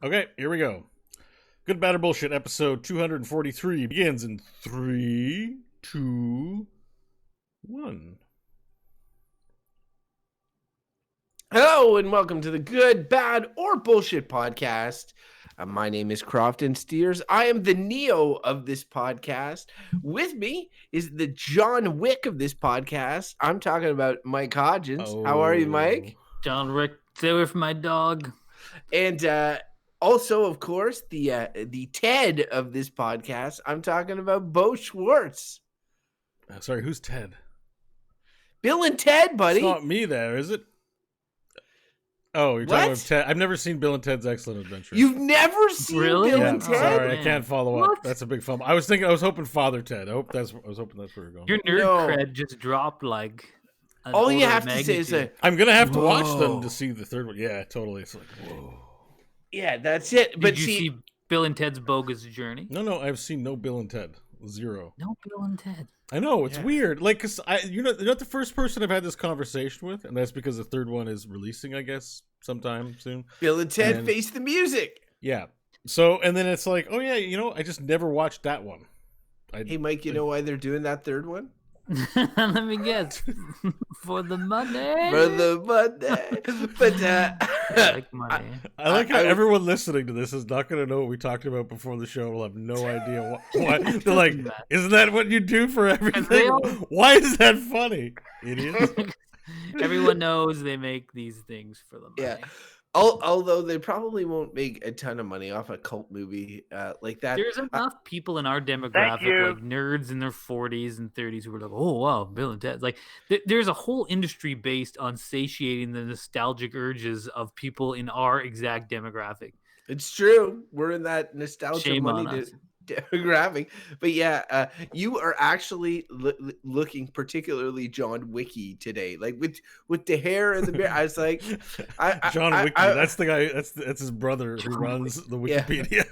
Okay, here we go. Good, Bad, or Bullshit, episode 243 begins in 3, 2, 1. Hello and welcome to the Good, Bad, or Bullshit podcast. My name is Crofton Steers. I am the Neo of this podcast. With me is the John Wick of this podcast. I'm talking about Mike Hodgins. How are you, Mike? John Wick, stay away from my dog. And also, of course, the Ted of this podcast. I'm talking about Bo Schwartz. Sorry, who's Ted? Bill and Ted, buddy. It's not me there, is it? Oh, you're talking about Ted. I've never seen Bill and Ted's Excellent Adventure. You've never seen Really? Bill Yeah, and Ted? sorry, I can't follow up. What? That's a big fumble. I was hoping Father Ted. I was hoping that's where we're going. Your nerd No. cred just dropped like an All you order have of to say is magnitude. I'm gonna have to watch Whoa. them to see the third one. Yeah, totally. It's like, whoa. Yeah, that's it. But Did you see Bill and Ted's Bogus Journey? No, I've seen no Bill and Ted. Zero. No, Bill and Ted. I know, it's Yeah. weird. Like, cause you're not the first person I've had this conversation with, and that's because the third one is releasing, I guess, sometime soon. Bill and Ted And- Face the Music. Yeah. So, and then it's like, oh yeah, I just never watched that one. Hey, Mike, you know why they're doing that third one? Let me guess. For the money. For the Monday. But I like money. I like how I- everyone listening to this is not going to know what we talked about before the show. Will have no idea why. They're like, isn't that what you do for everything? all- Why is that funny, idiots? Everyone knows they make these things for the money. yeah, although they probably won't make a ton of money off a cult movie like that. There's enough people in our demographic, like nerds in their 40s and 30s, who are like, "Oh wow, Bill and Ted." Like, there's a whole industry based on satiating the nostalgic urges of people in our exact demographic. It's true. We're in that nostalgia Shame money on us. demographic. But yeah, you are actually looking particularly John Wicky today, like with the hair and the beard. I was like, John Wiki. That's the guy. That's his brother who John runs the Yeah. Wikipedia.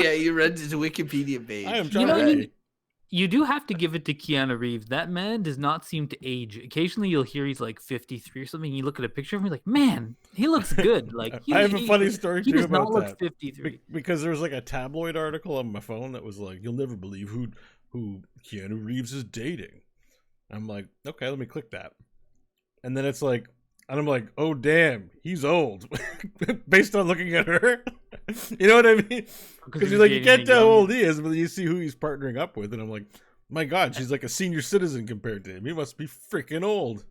yeah, you read his Wikipedia page. I am John know, Wiki. You do have to give it to Keanu Reeves. That man does not seem to age. Occasionally, you'll hear he's like 53 or something. You look at a picture of him, you're like, man, he looks good. Like, I have a funny story he too does not about look that. 53. Because there was like a tabloid article on my phone that was like, "You'll never believe who Keanu Reeves is dating." I'm like, okay, let me click that, and then it's like, and I'm like, oh damn, he's old, based on looking at her. You know what I mean? Because you're like, you can't tell how old he is, but you see who he's partnering up with, and I'm like, my God, she's like a senior citizen compared to him. He must be freaking old.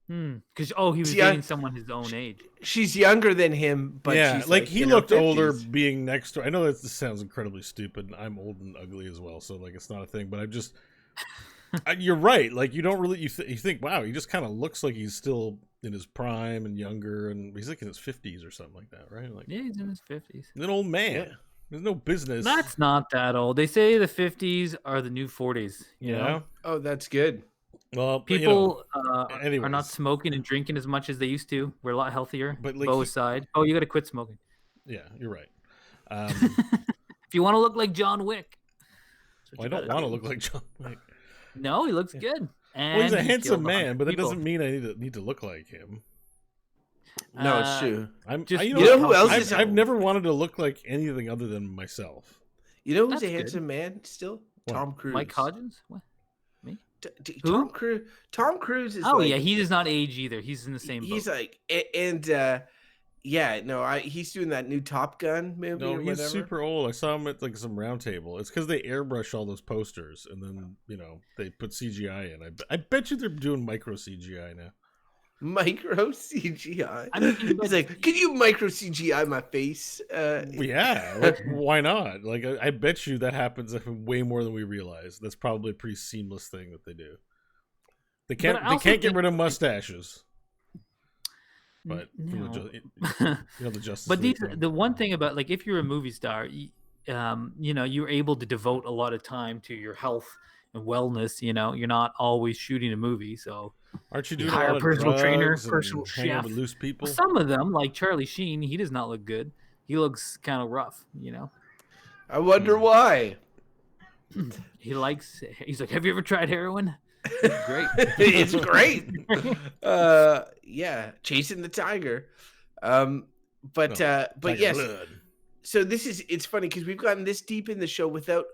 Because he was See, I- dating someone his own age. She's younger than him, but yeah, she's like he in her looked older 50s. being next to. I know that this sounds incredibly stupid. And I'm old and ugly as well, so like it's not a thing. But I'm just, you're right. Like you don't really you think, wow, he just kind of looks like he's still in his prime and younger, and he's like in his 50s or something like that, right? Like Yeah, he's in his 50s. he's an old man. Yeah. There's no business. That's not that old. They say the 50s are the new 40s. You know? Oh, that's good. Well, People are not anyways. smoking and drinking as much as they used to. We're a lot healthier. But, like, Bo he- aside. Oh, you got to quit smoking. yeah, you're right. If you want to look like John Wick. that's what Well, I you don't gotta want to do. look like John Wick. No, he looks good. And Well, he's a he handsome killed 100 man, but that people. doesn't mean I need to look like him. No, it's Uh, true. Just- You know who else I've, is? I've never wanted to look like anything other than myself. You know who's That's a good. handsome man still? What? Tom Cruise. Mike Hodgins? What? Who? Tom Cruise. Tom Cruise is. Oh, like, yeah, he does not age either. He's in the same He's boat. like, yeah, no, he's doing that new Top Gun movie. No, or he's whatever. super old. I saw him at like some round table. It's because they airbrush all those posters and then they put CGI in. I bet you they're doing micro CGI now. Micro CGI. I mean, He's like, can you micro CGI my face? Yeah, like, why not? Like I bet you that happens way more than we realize. That's probably a pretty seamless thing that they do. They can't I also get think- rid of mustaches. But No. the Justice But League thing. the one thing about, like, if you're a movie star, you're able to devote a lot of time to your health and wellness. You're not always shooting a movie, so Aren't you you doing hire a a lot of personal trainer, drugs and personal hanging out chef. with loose people? some of them, like Charlie Sheen, he does not look good. He looks kind of rough. I wonder why. He's like, have you ever tried heroin? Great. It's great. Yeah, chasing the tiger. but Tiger yes. blood. So it's funny because we've gotten this deep in the show without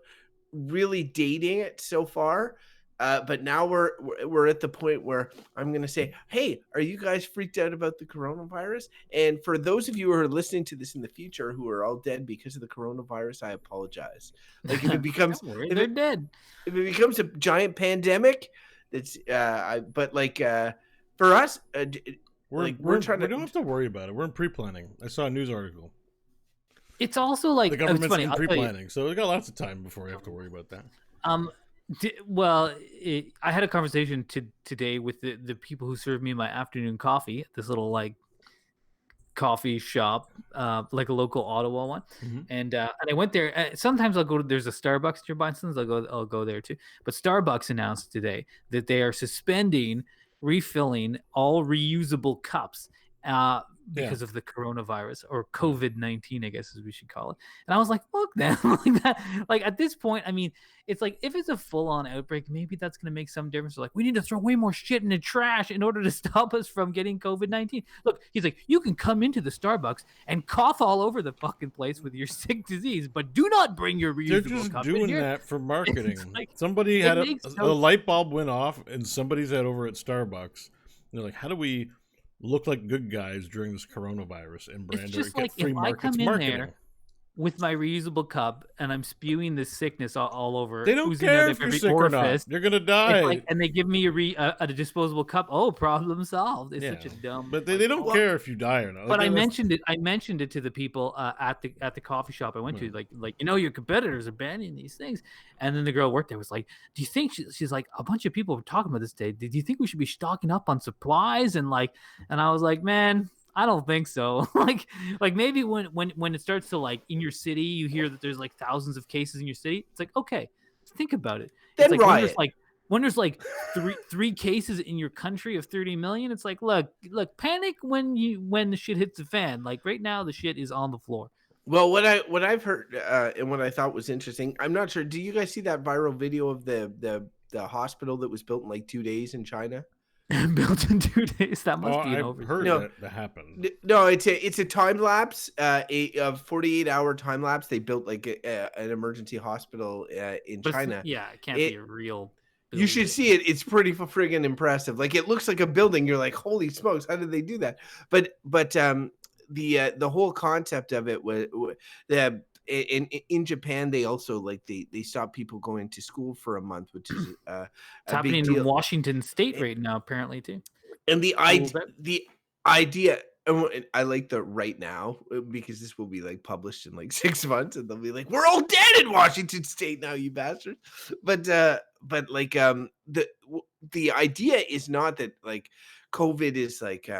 really dating it so far. But now we're at the point where I'm going to say, hey, are you guys freaked out about the coronavirus? And for those of you who are listening to this in the future who are all dead because of the coronavirus, I apologize. Like if it becomes Don't worry, they're dead. If it becomes a giant pandemic, it's for us, we don't have to worry about it. We're in pre-planning. I saw a news article. It's also like The government's it's funny, in pre-planning, so we got lots of time before we have to worry about that. I had a conversation today with the people who served me my afternoon coffee at this little like coffee shop, like a local Ottawa one, and I went there. Sometimes I'll go to. There's a Starbucks nearby, since I'll go there too. But Starbucks announced today that they are suspending refilling all reusable cups because of the coronavirus, or COVID-19, I guess as we should call it. And I was like, fuck that. Like that. Like at this point, I mean, it's like if it's a full-on outbreak, maybe that's going to make some difference. Like we need to throw way more shit in the trash in order to stop us from getting COVID-19. Look, he's like, you can come into the Starbucks and cough all over the fucking place with your sick disease, but do not bring your reusable cup in here. They're just doing that for marketing. Like, somebody had a light bulb went off in somebody's head over at Starbucks. And they're like, how do we look like good guys during this coronavirus and brand or get free markets marketing? With my reusable cup and I'm spewing this sickness all over. They don't care if you're sick or not. You're gonna die. And they give me a disposable cup. Oh, problem solved. It's such a dumb. But they don't care if you die or not. But I mentioned it to the people at the coffee shop I went to. Like your competitors are banning these things. And then the girl who worked there was like, "Do you think?" She's like, "A bunch of people were talking about this today. Do you think we should be stocking up on supplies?" And I was like, "Man, I don't think so." like maybe when it starts to like in your city, you hear that there's like thousands of cases in your city. It's like, okay, think about it. Then it's like when there's like three cases in your country of 30 million, it's like, look, panic when the shit hits the fan. Like right now, the shit is on the floor. Well, what I've heard and what I thought was interesting, I'm not sure. Do you guys see that viral video of the hospital that was built in like 2 days in China? Built in 2 days. That must be an over. I've heard that happened. No, it's a time lapse, a 48-hour time lapse. They built like an emergency hospital in China. It can't be a real building. You should see it. It's pretty friggin' impressive. Like it looks like a building. You're like, holy smokes, how did they do that? But the whole concept of it was in Japan, they also like they stopped people going to school for a month, which is it's happening in Washington State right now, apparently too. And the idea, and I like the right now because this will be like published in like 6 months, and they'll be like, "We're all dead in Washington State now, you bastards." But like the idea is not that like COVID is like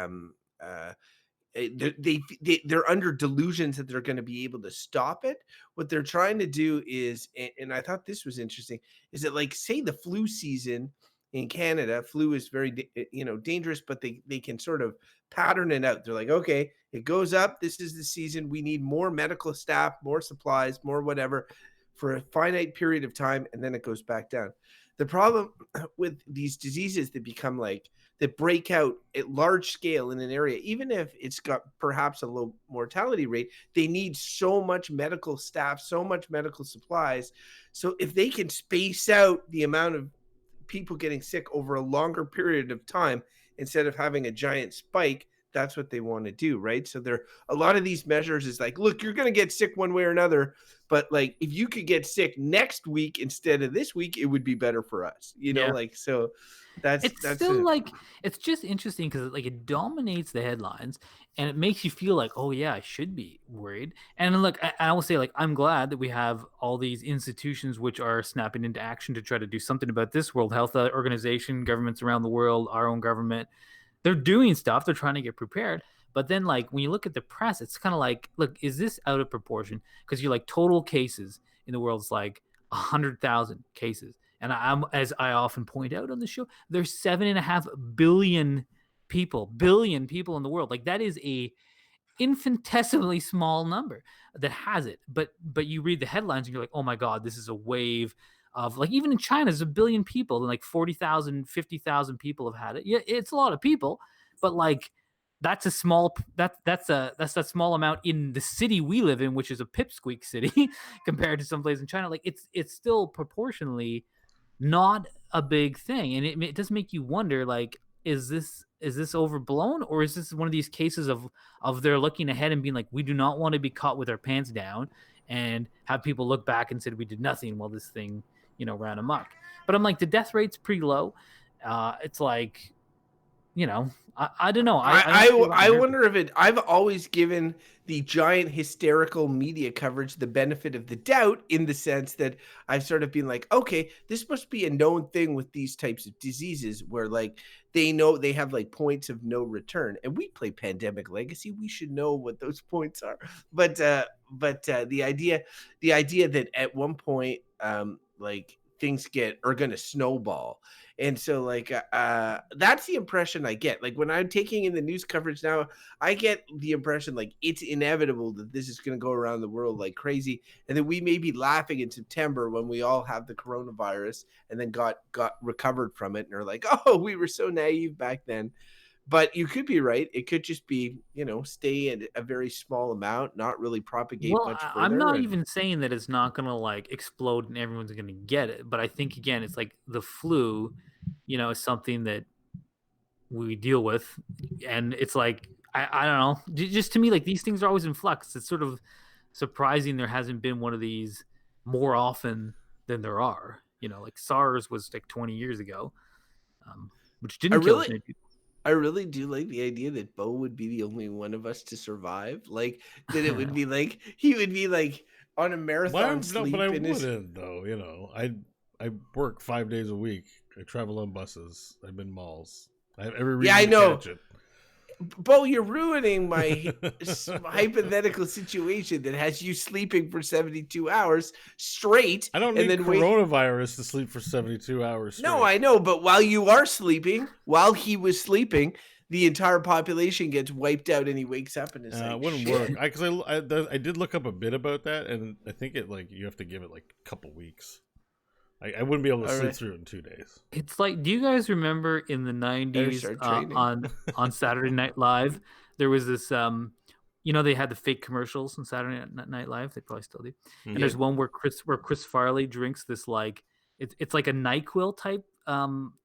they're under delusions that they're going to be able to stop it. What they're trying to do is, and I thought this was interesting, is that like say the flu season in Canada, flu is very dangerous, but they can sort of pattern it out. They're like, okay, it goes up. This is the season. We need more medical staff, more supplies, more whatever for a finite period of time, and then it goes back down. The problem with these diseases that break out at large scale in an area, even if it's got perhaps a low mortality rate, they need so much medical staff, so much medical supplies. So if they can space out the amount of people getting sick over a longer period of time, instead of having a giant spike, that's what they want to do, right? So a lot of these measures is like, look, you're going to get sick one way or another, but like if you could get sick next week instead of this week, it would be better for us, like so. That's still like it's just interesting because like it dominates the headlines and it makes you feel like, oh yeah, I should be worried. And look, I will say, like, I'm glad that we have all these institutions which are snapping into action to try to do something about this. World Health Organization, governments around the world, our own government, they're doing stuff. They're trying to get prepared. But then, like, when you look at the press, it's kind of like, look, is this out of proportion? Because you're like, total cases in the world is like 100,000 cases. And as I often point out on the show, there's 7.5 billion people in the world. Like that is a infinitesimally small number that has it. But you read the headlines and you're like, oh my God, this is a wave of, like, even in China, there's 1 billion people and like 40,000, 50,000 people have had it. Yeah, it's a lot of people, but like that's a small that's a small amount in the city we live in, which is a pipsqueak city compared to some place in China. Like it's still proportionally not a big thing, and it does make you wonder, like, is this overblown, or is this one of these cases of they're looking ahead and being like, we do not want to be caught with our pants down and have people look back and said we did nothing while this thing ran amok. But I'm like, the death rate's pretty low. It's like, I don't know. I wonder if I've always given the giant hysterical media coverage the benefit of the doubt, in the sense that I've sort of been like, okay, this must be a known thing with these types of diseases, where like they know they have like points of no return, and we play Pandemic Legacy, we should know what those points are. But the idea that at one point like things are going to snowball. And so like that's the impression I get. Like when I'm taking in the news coverage now, I get the impression like it's inevitable that this is going to go around the world like crazy, and that we may be laughing in September when we all have the coronavirus and then got recovered from it and are like, oh, we were so naive back then. But you could be right. It could just be, stay at a very small amount, not really propagate much further. I'm not even saying that it's not going to like explode and everyone's going to get it. But I think, again, it's like the flu, is something that we deal with. And it's like, I don't know. Just to me, like, these things are always in flux. It's sort of surprising there hasn't been one of these more often than there are. Like SARS was like 20 years ago, which didn't kill many people. I really do like the idea that Bo would be the only one of us to survive. Like that, it would be like he would be like on a marathon sleep. No, but I wouldn't though. I work 5 days a week. I travel on buses. I'm in malls. I have every reason to catch it. Bo, you're ruining my hypothetical situation that has you sleeping for 72 hours straight. I don't need coronavirus to sleep for 72 hours straight. No, I know, but while he was sleeping, the entire population gets wiped out and he wakes up and is like, it wouldn't work. Because I did look up a bit about that, and I think you have to give it like a couple weeks. I wouldn't be able to sleep through it in 2 days. It's like, do you guys remember in the 90s on Saturday Night Live, there was this, they had the fake commercials on Saturday Night Live. They probably still do. And there's one where Chris Farley drinks this, like, it's like a NyQuil type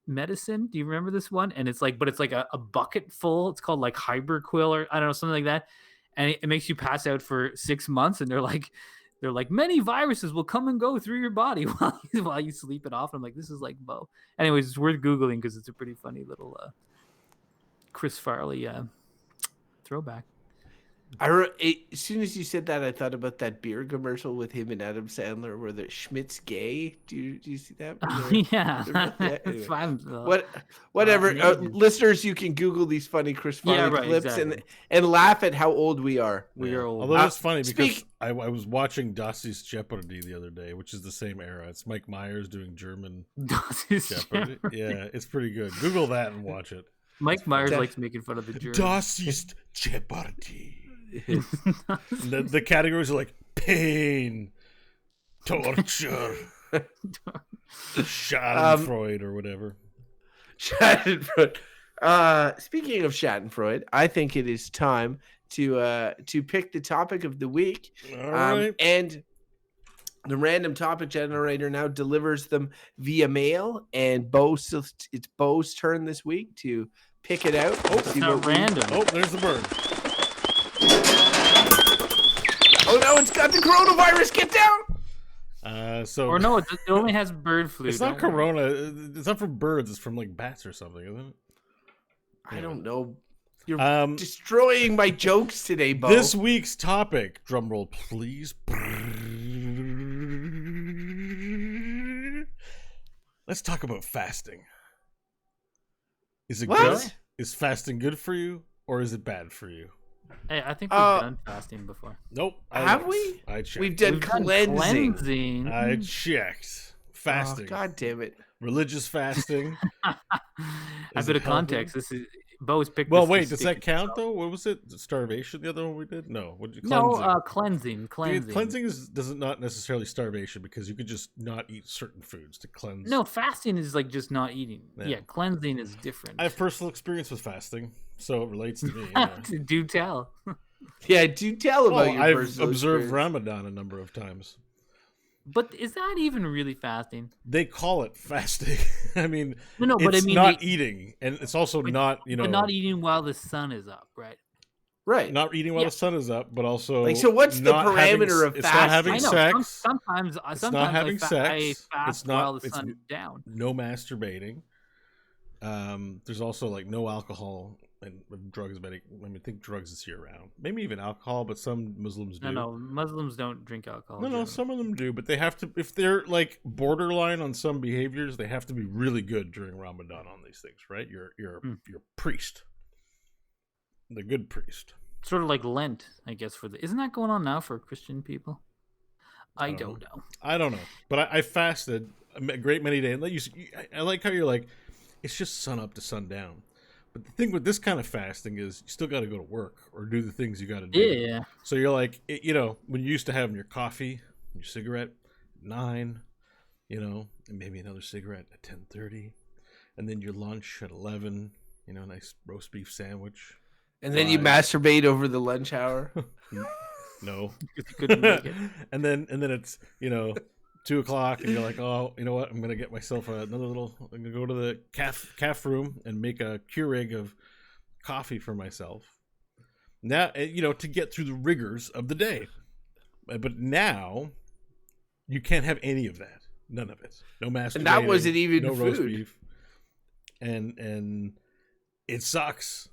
medicine. Do you remember this one? And it's like, but it's like a bucket full. It's called like Hyberquil or I don't know, something like that. And it makes you pass out for 6 months. And they're like, many viruses will come and go through your body while you sleep it off. I'm like, this is like Bo. Anyways, it's worth Googling because it's a pretty funny little Chris Farley throwback. As soon as you said that, I thought about that beer commercial with him and Adam Sandler where the Schmidt's gay. Do you see that? Yeah. Anyway. Whatever. Listeners, you can Google these funny Chris Farley clips and laugh at how old we are. We are old. Although it's funny because I was watching Das Jeopardy the other day, which is the same era. It's Mike Myers doing German Jeopardy. Yeah, it's pretty good. Google that and watch it. Mike Myers likes making fun of the Germans. Das Jeopardy. The categories are like pain, torture, Schadenfreude or whatever. Schadenfreude. Speaking of Schadenfreude, I think it is time to pick the topic of the week. All right. And the random topic generator now delivers them via mail, and it's Bo's turn this week to pick it out. It's not random. There's the bird. Oh no, it's got the coronavirus. Get down. Or no, it only has bird flu. It's not corona. It's not from birds. It's from like bats or something, isn't it? I don't know. You're destroying my jokes today, Bo. This week's topic, drumroll please. Let's talk about fasting. Is it good? Is fasting good for you or is it bad for you? Hey, I think we've done fasting before. Nope. Have we? I checked. We've done cleansing. I checked. Fasting. Oh, God damn it. Religious fasting. A bit of context. This is Bo's picked. Well, wait, does that count though? What was it? Starvation, the other one we did? No. What did you cleansing. Cleansing does not necessarily starvation because you could just not eat certain foods to cleanse. No, fasting is like just not eating. Yeah, cleansing is different. I have personal experience with fasting. so it relates to me. Yeah. Do tell. Yeah, do tell about your I've personal observed experience. Ramadan a number of times. But is that even really fasting? They call it fasting. I mean, No, but I it's mean, not eating, and it's also but, not, but not eating while the sun is up, right? Right. not eating while Yeah. the sun is up, but also Like, so what's the not having, parameter of it's not having I know. sex. Sometimes It's not having I sex. fast It's not. while the It's sun's down. no masturbating. There's also like no alcohol and drugs. But I think drugs is year round. Maybe even alcohol, but some Muslims do. No, Muslims don't drink alcohol. No, generally. some of them do, but they have to. If they're like borderline on some behaviors, they have to be really good during Ramadan on these things, right? You're a priest, the good priest. Sort of like Lent, I guess. Isn't that going on now for Christian people? I don't know. I don't know, but I fasted a great many days. I like how you're like, it's just sun up to sundown. But the thing with this kind of fasting is you still got to go to work or do the things you got to do. Yeah. So you're like, when you used to have your coffee, your cigarette, at 9, and maybe another cigarette at 10:30, and then your lunch at 11. A nice roast beef sandwich. And then you masturbate over the lunch hour. No. Couldn't make it. and then it's 2:00 and you're like, oh, you know what? I'm gonna get myself I'm gonna go to the calf room and make a Keurig of coffee for myself. Now, to get through the rigors of the day. But now you can't have any of that. None of it. No masturbating. And that wasn't even no roast food. beef. And it sucks.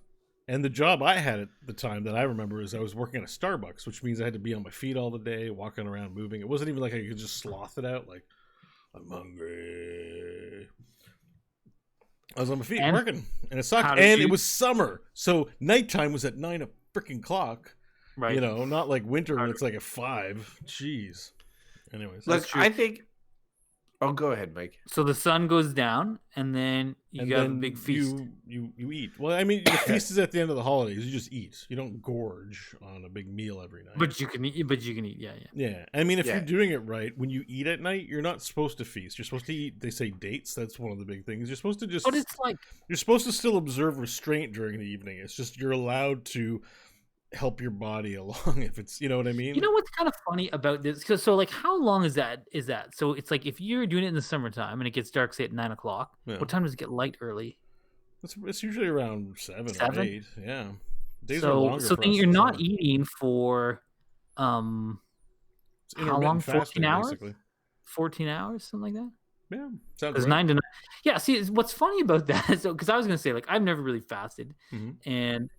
And the job I had at the time that I remember is I was working at a Starbucks, which means I had to be on my feet all the day, walking around, moving. It wasn't even like I could just sloth it out, like, I'm hungry. I was on my feet working, and it sucked. And it was summer, so nighttime was at 9 o'clock. Right. Not like winter when it's like at 5. Jeez. Anyways, Look, I think. Oh, go ahead, Mike. So the sun goes down, and then you have a big feast. You eat. Well, I mean, the feast is at the end of the holidays. You just eat. You don't gorge on a big meal every night. But you can eat. Yeah. Yeah. I mean, if you're doing it right, when you eat at night, you're not supposed to feast. You're supposed to eat. They say dates. That's one of the big things. You're supposed to just. But it's like you're supposed to still observe restraint during the evening. It's just you're allowed to help your body along if it's, you know what I mean? You know what's kind of funny about this? Because so like, how long is that? So it's like if you're doing it in the summertime and it gets dark, say at 9 o'clock. Yeah. What time does it get light early? It's usually around 7 or 8. Yeah. Days are So longer so for then us you're in not summer. eating for how long? 14 hours? Basically. 14 hours, something like that. Yeah, sounds Because right. 9 to 9. Yeah. See, what's funny about that? So because I was gonna say like I've never really fasted, and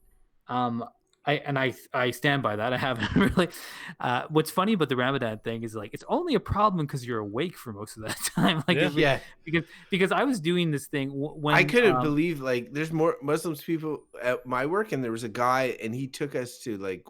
I stand by that. I haven't really. What's funny about the Ramadan thing is like it's only a problem because you're awake for most of that time. Like because I was doing this thing when I couldn't believe like there's more Muslims people at my work, and there was a guy and he took us to like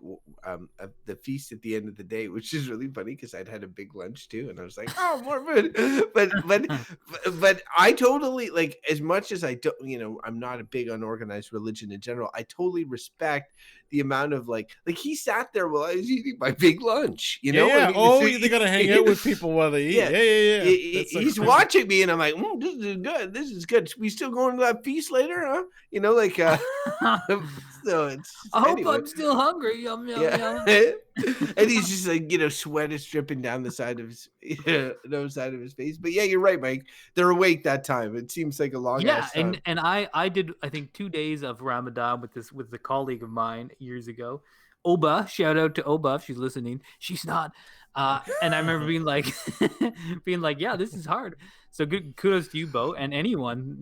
the feast at the end of the day, which is really funny because I'd had a big lunch too, and I was like, oh, more food. but I totally like, as much as I don't, I'm not a big unorganized religion in general. I totally respect the amount of like he sat there while I was eating my big lunch, Yeah. They gotta hang out with people while they eat. Yeah. He's watching me, and I'm like, this is good. This is good. We still going to that feast later, huh? So it's. I hope I'm still hungry. Yum yum yum. And he's just like sweat is dripping down the side of his side of his face. But yeah, you're right, Mike. They're awake that time. It seems like a long ass time. and I did I think 2 days of Ramadan with a colleague of mine years ago. Oba, shout out to Oba if she's listening. She's not. And I remember being like, yeah, this is hard. So good kudos to you, Bo, and anyone,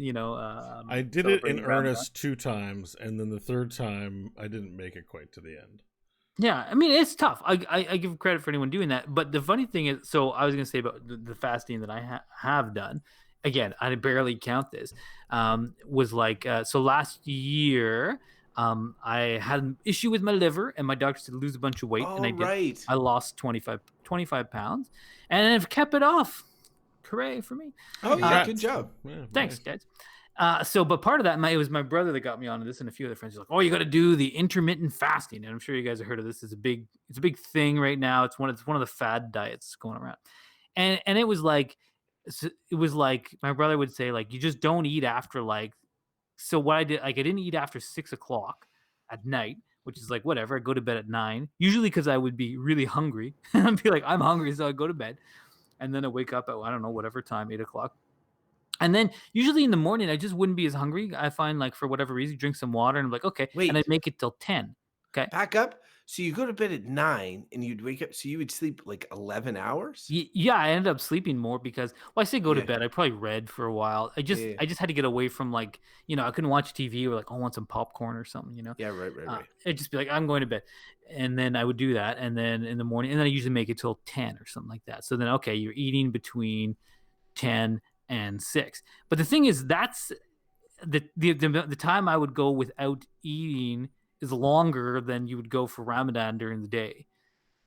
I did it in earnest 2 times, and then the third time I didn't make it quite to the end. Yeah, I mean, it's tough. I give credit for anyone doing that. But the funny thing is, so I was going to say about the fasting that I have done, again, I barely count this, was like, so last year, I had an issue with my liver, and my doctor said lose a bunch of weight, and I did. Right. I lost 25 pounds, and I've kept it off. Hooray for me! Oh yeah, good job. Yeah, thanks, guys. But part of that, it was my brother that got me onto this, and a few other friends. Like, oh, you got to do the intermittent fasting, and I'm sure you guys have heard of this. It's a big thing right now. It's one of the fad diets going around, and it was like my brother would say, like, you just don't eat after like So what I did, like, I didn't eat after 6 o'clock at night, which is like whatever. I go to bed at 9, usually because I would be really hungry. I'd be like, I'm hungry, so I go to bed, and then I wake up at, I don't know, whatever time, 8 o'clock. And then usually in the morning, I just wouldn't be as hungry. I find, like, for whatever reason, drink some water, and I'm like, okay, and I'd Wait, make it till 10. Okay. back up. So you go to bed at 9 and you'd wake up. So you would sleep like 11 hours? Yeah, I ended up sleeping more because, well, I say go to Yeah. bed. I probably read for a while. I just Yeah. I just had to get away from, like, I couldn't watch TV or like, oh, I want some popcorn or something. Yeah. Right. Right. Right. I'd just be like, I'm going to bed, and then I would do that, and then in the morning, and then I usually make it till 10 or something like that. So then, okay, you're eating between 10 and 6. But the thing is, that's the time I would go without eating is longer than you would go for Ramadan during the day,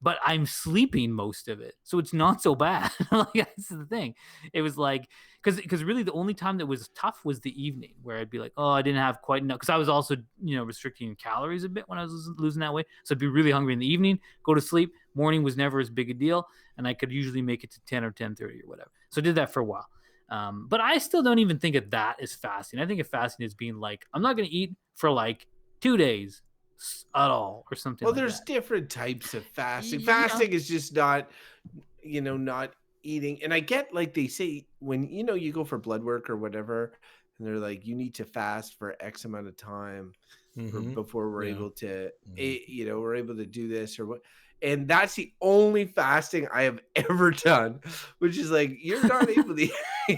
but I'm sleeping most of it, so it's not so bad. Like, that's the thing. It was like, because really the only time that was tough was the evening, where I'd be like, oh, I didn't have quite enough, because I was also restricting calories a bit when I was losing that weight. So I'd be really hungry in the evening, go to sleep. Morning was never as big a deal, and I could usually make it to 10 or 10:30 or whatever. So I did that for a while. But I still don't even think of that as fasting. I think of fasting as being like, I'm not going to eat for like 2 days at all or something Well, like there's that. different types of fasting. Yeah. Fasting is just not, not eating. And I get, like, they say when, you go for blood work or whatever, and they're like, you need to fast for X amount of time before we're Yeah. able to, Mhm. we're able to do this or what. And that's the only fasting I have ever done, which is like, you're not able to,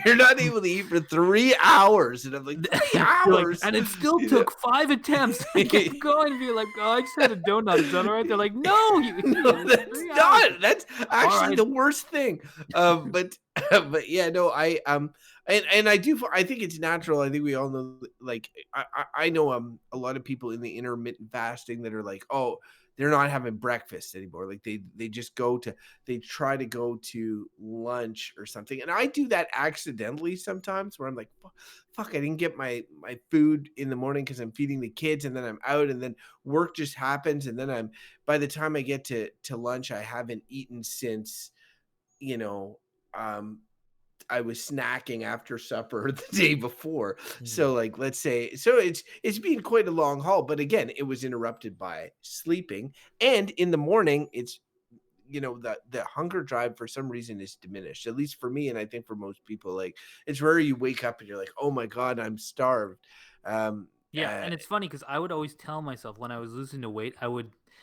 you're not able to eat for 3 hours. And I'm like, three You're like, hours, and it still you know? took 5 attempts. I kept going and be like, oh, I just had a donut. Is that all right? They're like, no, you No, idiot. It's that's 3 hours. not. That's All actually right. the worst thing. But but yeah, no, and I do. I think it's natural. I think we all know. Like I know a lot of people in the intermittent fasting that are like, oh, they're not having breakfast anymore. Like they just they try to go to lunch or something. And I do that accidentally sometimes, where I'm like, fuck, I didn't get my food in the morning because I'm feeding the kids, and then I'm out, and then work just happens, and then by the time I get to lunch, I haven't eaten since, you know, um, I was snacking after supper the day before. Mhm. So, like, let's say, so it's been quite a long haul, but again, it was interrupted by sleeping, and in the morning, it's, the hunger drive for some reason is diminished, at least for me, and I think for most people. Like, it's rare you wake up and you're like, oh my god, I'm starved. Um, Yeah, uh, and it's funny because I would always tell myself when I was losing the weight,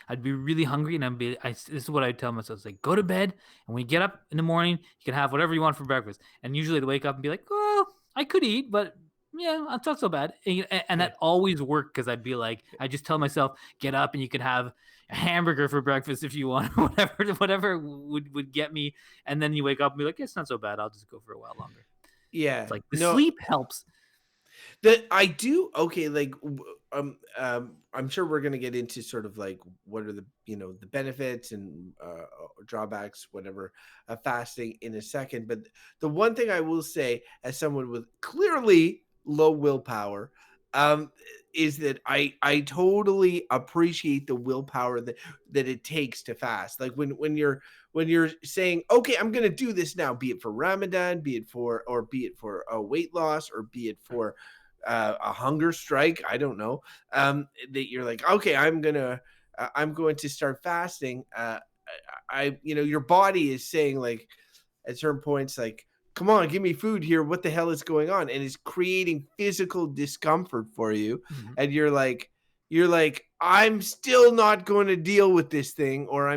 I'd be really hungry, and this is what I'd tell myself: it's like, go to bed, and when you get up in the morning, you can have whatever you want for breakfast. And usually I'd wake up and be like, well, I could eat, but yeah, it's not so bad. And yeah, that always worked, because I'd be like, I just tell myself, get up and you can have a hamburger for breakfast if you want, whatever would get me. And then you wake up and be like, it's not so bad. I'll just go for a while longer. It's yeah, like the no. sleep helps. That I do. Okay, like, I'm sure we're gonna get into sort of like what are the, the benefits and drawbacks, whatever, of fasting in a second. But the one thing I will say, as someone with clearly low willpower, um, is that I totally appreciate the willpower that it takes to fast. Like, when you're saying, okay, I'm gonna do this now, be it for Ramadan, be it for a weight loss, or be it for a hunger strike. I don't know. That you're like, okay, I'm going to start fasting. Your body is saying, like, at certain points, like, come on, give me food here. What the hell is going on? And it's creating physical discomfort for you. Mhm. And you're like, I'm still not going to deal with this thing, or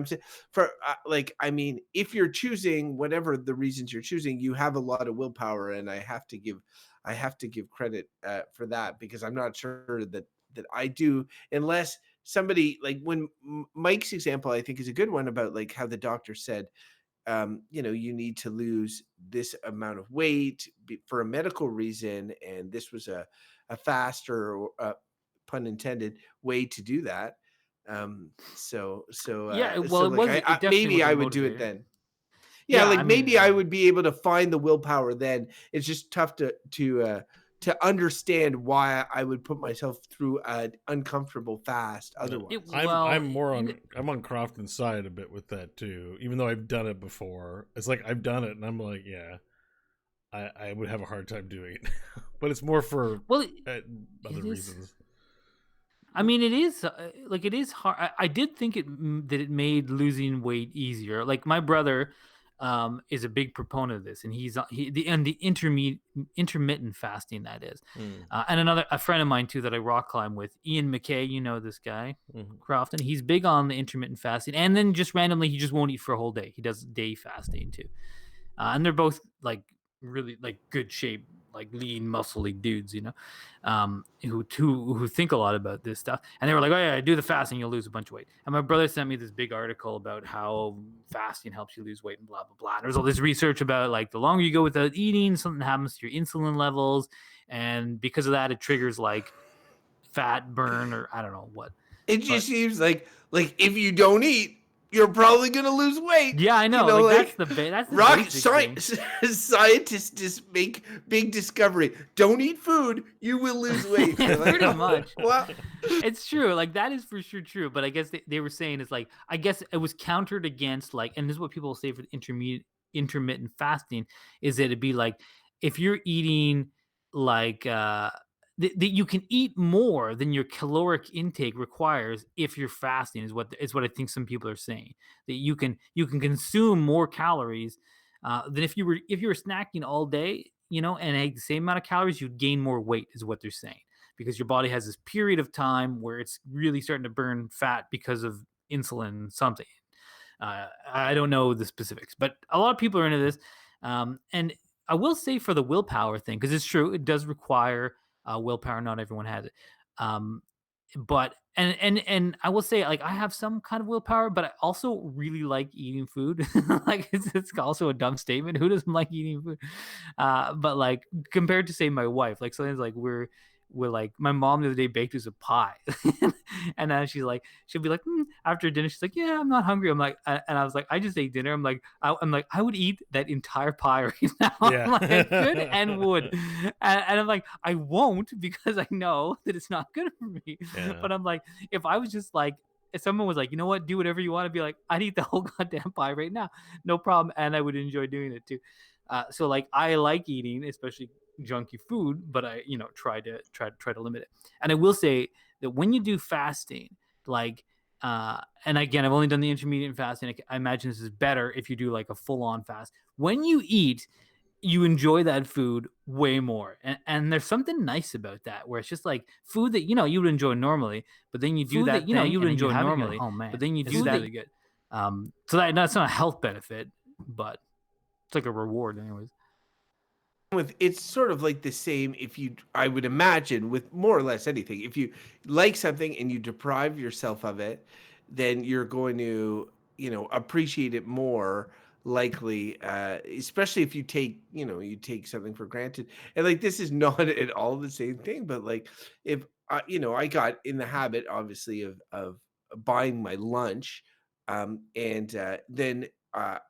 like, I mean, if you're choosing whatever the reasons you're choosing, you have a lot of willpower, and I have to give credit for that, because I'm not sure that I do, unless somebody, like, when Mike's example, I think, is a good one, about like how the doctor said, you need to lose this amount of weight for a medical reason, and this was a faster, pun intended, way to do that. Yeah, well, So like, it definitely maybe was a I would do it motivator. then. Yeah, Yeah, like, I maybe I mean, would be able to find the willpower then. It's just tough to understand why I would put myself through an uncomfortable fast Yeah. otherwise. well, I'm on Crofton's side a bit with that too. Even though I've done it before, it's like I've done it, and I'm like, yeah, I would have a hard time doing it. But it's more for Well, other it is. reasons. I mean, it is like it is hard. I did think that it made losing weight easier. Like my brother is a big proponent of this, and the intermittent fasting that is, Mm. and a friend of mine too that I rock climb with, Ian McKay. You know this guy, Mm-hmm. Crofton. He's big on the intermittent fasting, and then just randomly he just won't eat for a whole day. He does day fasting too, and they're both like really like good shape, like lean, muscly dudes, who think a lot about this stuff. And they were like, "Oh yeah, do the fasting, you'll lose a bunch of weight." And my brother sent me this big article about how fasting helps you lose weight and blah blah blah. And there's all this research about like the longer you go without eating, something happens to your insulin levels, and because of that, it triggers like fat burn or I don't know what. It just But seems like if you don't eat, you're probably gonna lose weight. yeah, I know. Like that's the rocket basic thing. scientists just make big discovery. Don't eat food, you will lose weight. Pretty much. Well, It's true. Like that is for sure true. But I guess they were saying is like I guess it was countered against like, and this is what people say for intermittent fasting is that it'd be like if you're eating like that you can eat more than your caloric intake requires if you're fasting is what I think some people are saying, that you can consume more calories than if you were snacking all day, and ate the same amount of calories, you'd gain more weight is what they're saying, because your body has this period of time where it's really starting to burn fat because of insulin something. I don't know the specifics, but a lot of people are into this. And I will say for the willpower thing, because it's true, it does require willpower. Not everyone has it. But and I will say, like, I have some kind of willpower, but I also really like eating food. Like it's also a dumb statement. Who doesn't like eating food? But like compared to say my wife, like sometimes like we're like my mom the other day baked us a pie, and then she'll be like after dinner she's like, yeah, I'm not hungry. I'm like, and I was like, I just ate dinner. I'm like I would eat that entire pie right now. Yeah. I'm like, I could and would, and I'm like I won't because I know that it's not good for me. Yeah. But I'm like, if I was just like, if someone was like, you know what, do whatever you want to be like, I'd eat the whole goddamn pie right now, no problem, and I would enjoy doing it too. So like I like eating, especially junky food, but I try to limit it. And I will say that when you do fasting, like and again, I've only done the intermediate fasting. I imagine this is better if you do like a full on fast. When you eat, you enjoy that food way more, and there's something nice about that where it's just like food that you would enjoy normally, but then you do that thing, you would enjoy normally, oh man, but then you do that really good. So that's not a health benefit, but it's like a reward anyways. it's sort of like the same I would imagine with more or less anything. If you like something and you deprive yourself of it, then you're going to, appreciate it more likely, especially if you take something for granted. And like this is not at all the same thing, but like if I got in the habit obviously of buying my lunch, and then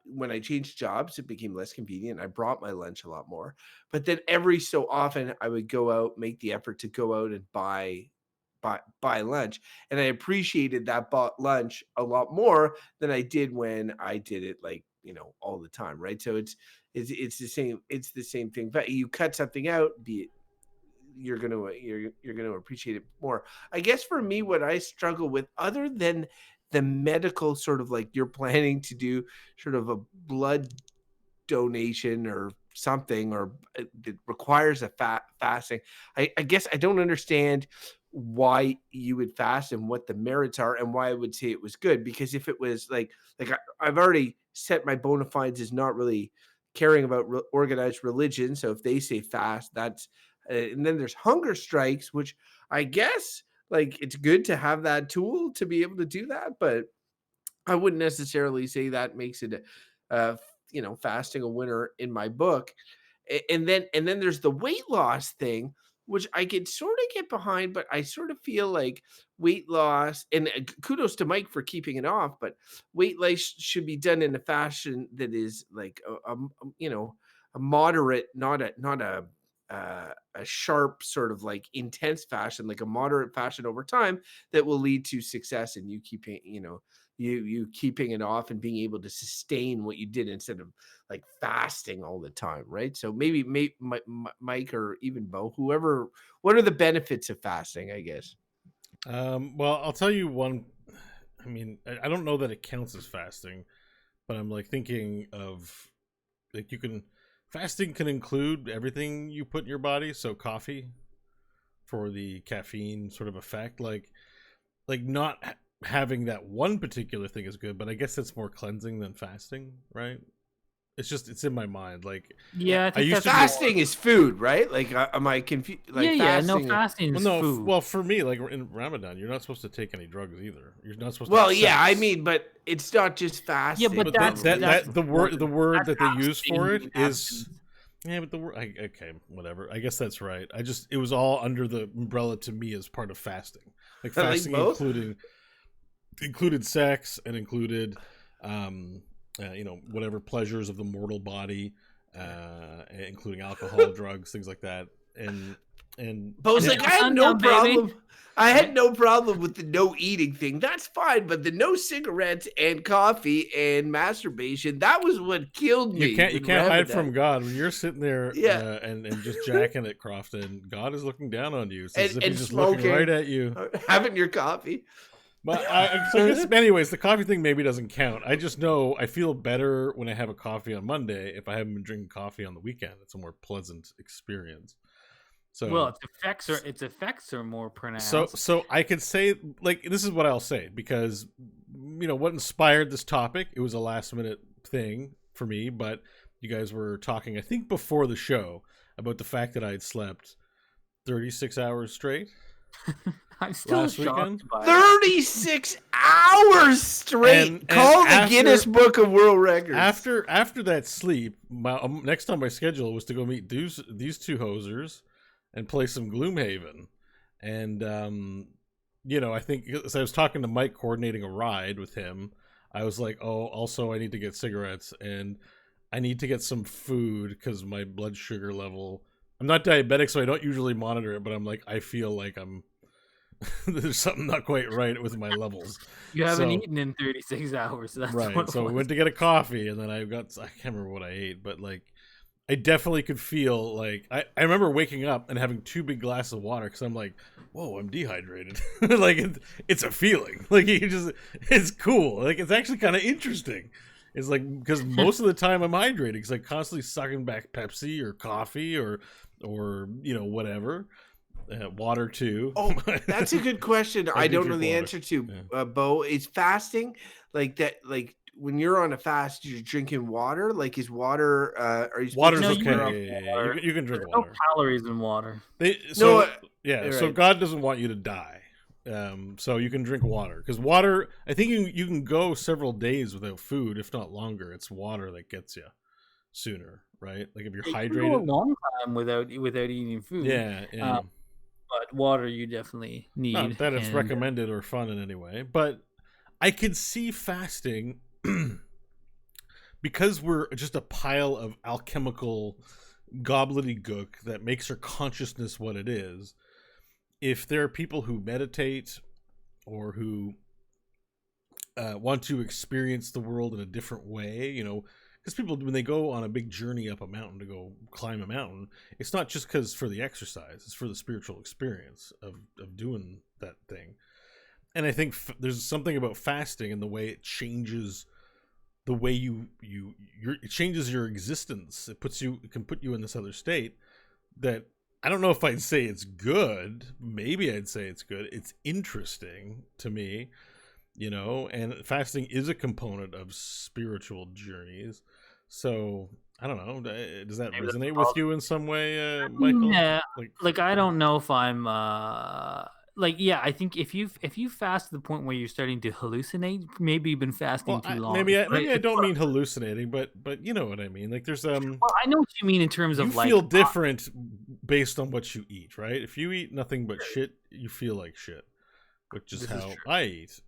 when I changed jobs, it became less convenient. I brought my lunch a lot more. But then every so often, I would go out, make the effort to go out and buy lunch, and I appreciated that bought lunch a lot more than I did when I did it like all the time, right? So it's the same thing. But you cut something out, be it you're gonna appreciate it more. I guess for me, what I struggle with, other than the medical sort of like you're planning to do sort of a blood donation or something, or it requires a fasting. I guess I don't understand why you would fast and what the merits are and why I would say it was good. Because if it was I've already set my bona fides as not really caring about organized religion. So if they say fast, that's and then there's hunger strikes, which I guess like it's good to have that tool to be able to do that, but I wouldn't necessarily say that makes it, fasting a winner in my book. And then there's the weight loss thing, which I could sort of get behind, but I sort of feel like weight loss, and kudos to Mike for keeping it off, but weight loss should be done in a fashion that is like a moderate, not a sharp sort of like intense fashion, like a moderate fashion over time that will lead to success and you keeping you keeping it off and being able to sustain what you did instead of like fasting all the time, right? So maybe Mike or even Bo, whoever, what are the benefits of fasting, I guess? Well, I'll tell you one. I mean, I don't know that it counts as fasting, but I'm like thinking of like fasting can include everything you put in your body. So coffee for the caffeine sort of effect, like not having that one particular thing is good, but I guess it's more cleansing than fasting, right? It's in my mind. Like, Yeah, I think used that's to be- Fasting is food, right? Like, am I confused? Like, yeah, no, fasting. fasting is well, no, food. well, for me, like in Ramadan, you're not supposed to take any drugs either. You're not supposed to. Well, have yeah, I sex. mean, but it's not just fasting. but But that's- that the word that's that they use for it abstaining is abstinence. yeah, but okay, whatever. I guess that's right. It was all under the umbrella to me as part of fasting. Like Like fasting both? included sex and included whatever pleasures of the mortal body, including alcohol, drugs, things like that. And But it's yeah. like, I had no Sundown, baby. problem. I had no problem with the no eating thing. That's fine. But the no cigarettes and coffee and masturbation, that was what killed me. You can't with hide Ramadan. from God when you're sitting there Yeah. and just jacking it, Crofton. God is looking down on you. It's as if And he's just looking smoking. right at you. Having your coffee. But so I guess, anyways, the coffee thing maybe doesn't count. I just know I feel better when I have a coffee on Monday if I haven't been drinking coffee on the weekend. It's a more pleasant experience. So Well, its effects are more pronounced. so I could say, like, this is what I'll say, because what inspired this topic, it was a last minute thing for me, but you guys were talking, I think before the show, about the fact that I had slept 36 hours straight. I'm still last weekend? shocked by it. 36 hours straight. And Call the after- Guinness Book of World Records. After that sleep, my next on my schedule was to go meet these two hosers and play some Gloomhaven. And I think, as I was talking to Mike, coordinating a ride with him, I was like, oh, also I need to get cigarettes and I need to get some food because my blood sugar level, I'm not diabetic, so I don't usually monitor it, but I'm like, I feel like there's something not quite right with my levels. You haven't So- eaten in 36 hours. That's Right. what it So we was. went to get a coffee, and then I can't remember what I ate, but like, I definitely could feel like I remember waking up and having 2 big glasses of water because I'm like, whoa, I'm dehydrated. Like it's a feeling. Like it's cool. Like it's actually kind of interesting. It's like, because most of the time I'm hydrated because I'm constantly sucking back Pepsi or coffee or whatever. Water too. Oh, that's a good question. I do don't know drink the water. answer to, Yeah. Bo. Is fasting like that? Like when you're on a fast, you're drinking water. Like is water? Are you? Water's No, okay. you Yeah, can yeah, drink yeah. water. You can drink There's no water. calories in water. So right. God doesn't want you to die. So you can drink water, because water, I think you can go several days without food, if not longer. It's water that gets you sooner, right? Like if you're You can go a hydrated. long time without eating food. Yeah. But water you definitely need. Not that it's and- recommended or fun in any way, but I could see fasting because we're just a pile of alchemical gobbledygook that makes our consciousness what it is. If there are people who meditate or who want to experience the world in a different way, because people, when they go on a big journey up a mountain to go climb a mountain, it's not just because for the exercise, it's for the spiritual experience of doing that thing. And I think there's something about fasting and the way it changes the way it changes your existence. It can put you in this other state that I don't know if I'd say it's good. Maybe I'd say it's good. It's interesting to me, and fasting is a component of spiritual journeys. So I don't know. Does that Maybe that's resonate the with you in some way, Michael? Yeah, Like, I don't know if I'm I think if you fast to the point where you're starting to hallucinate, maybe you've been fasting too long. maybe I right? don't mean hallucinating, but you know what I mean. Like there's Well, I know what you mean in terms you of like feel different based on what you eat, right? If you eat nothing but shit, you feel like shit, which is This is how true. I eat.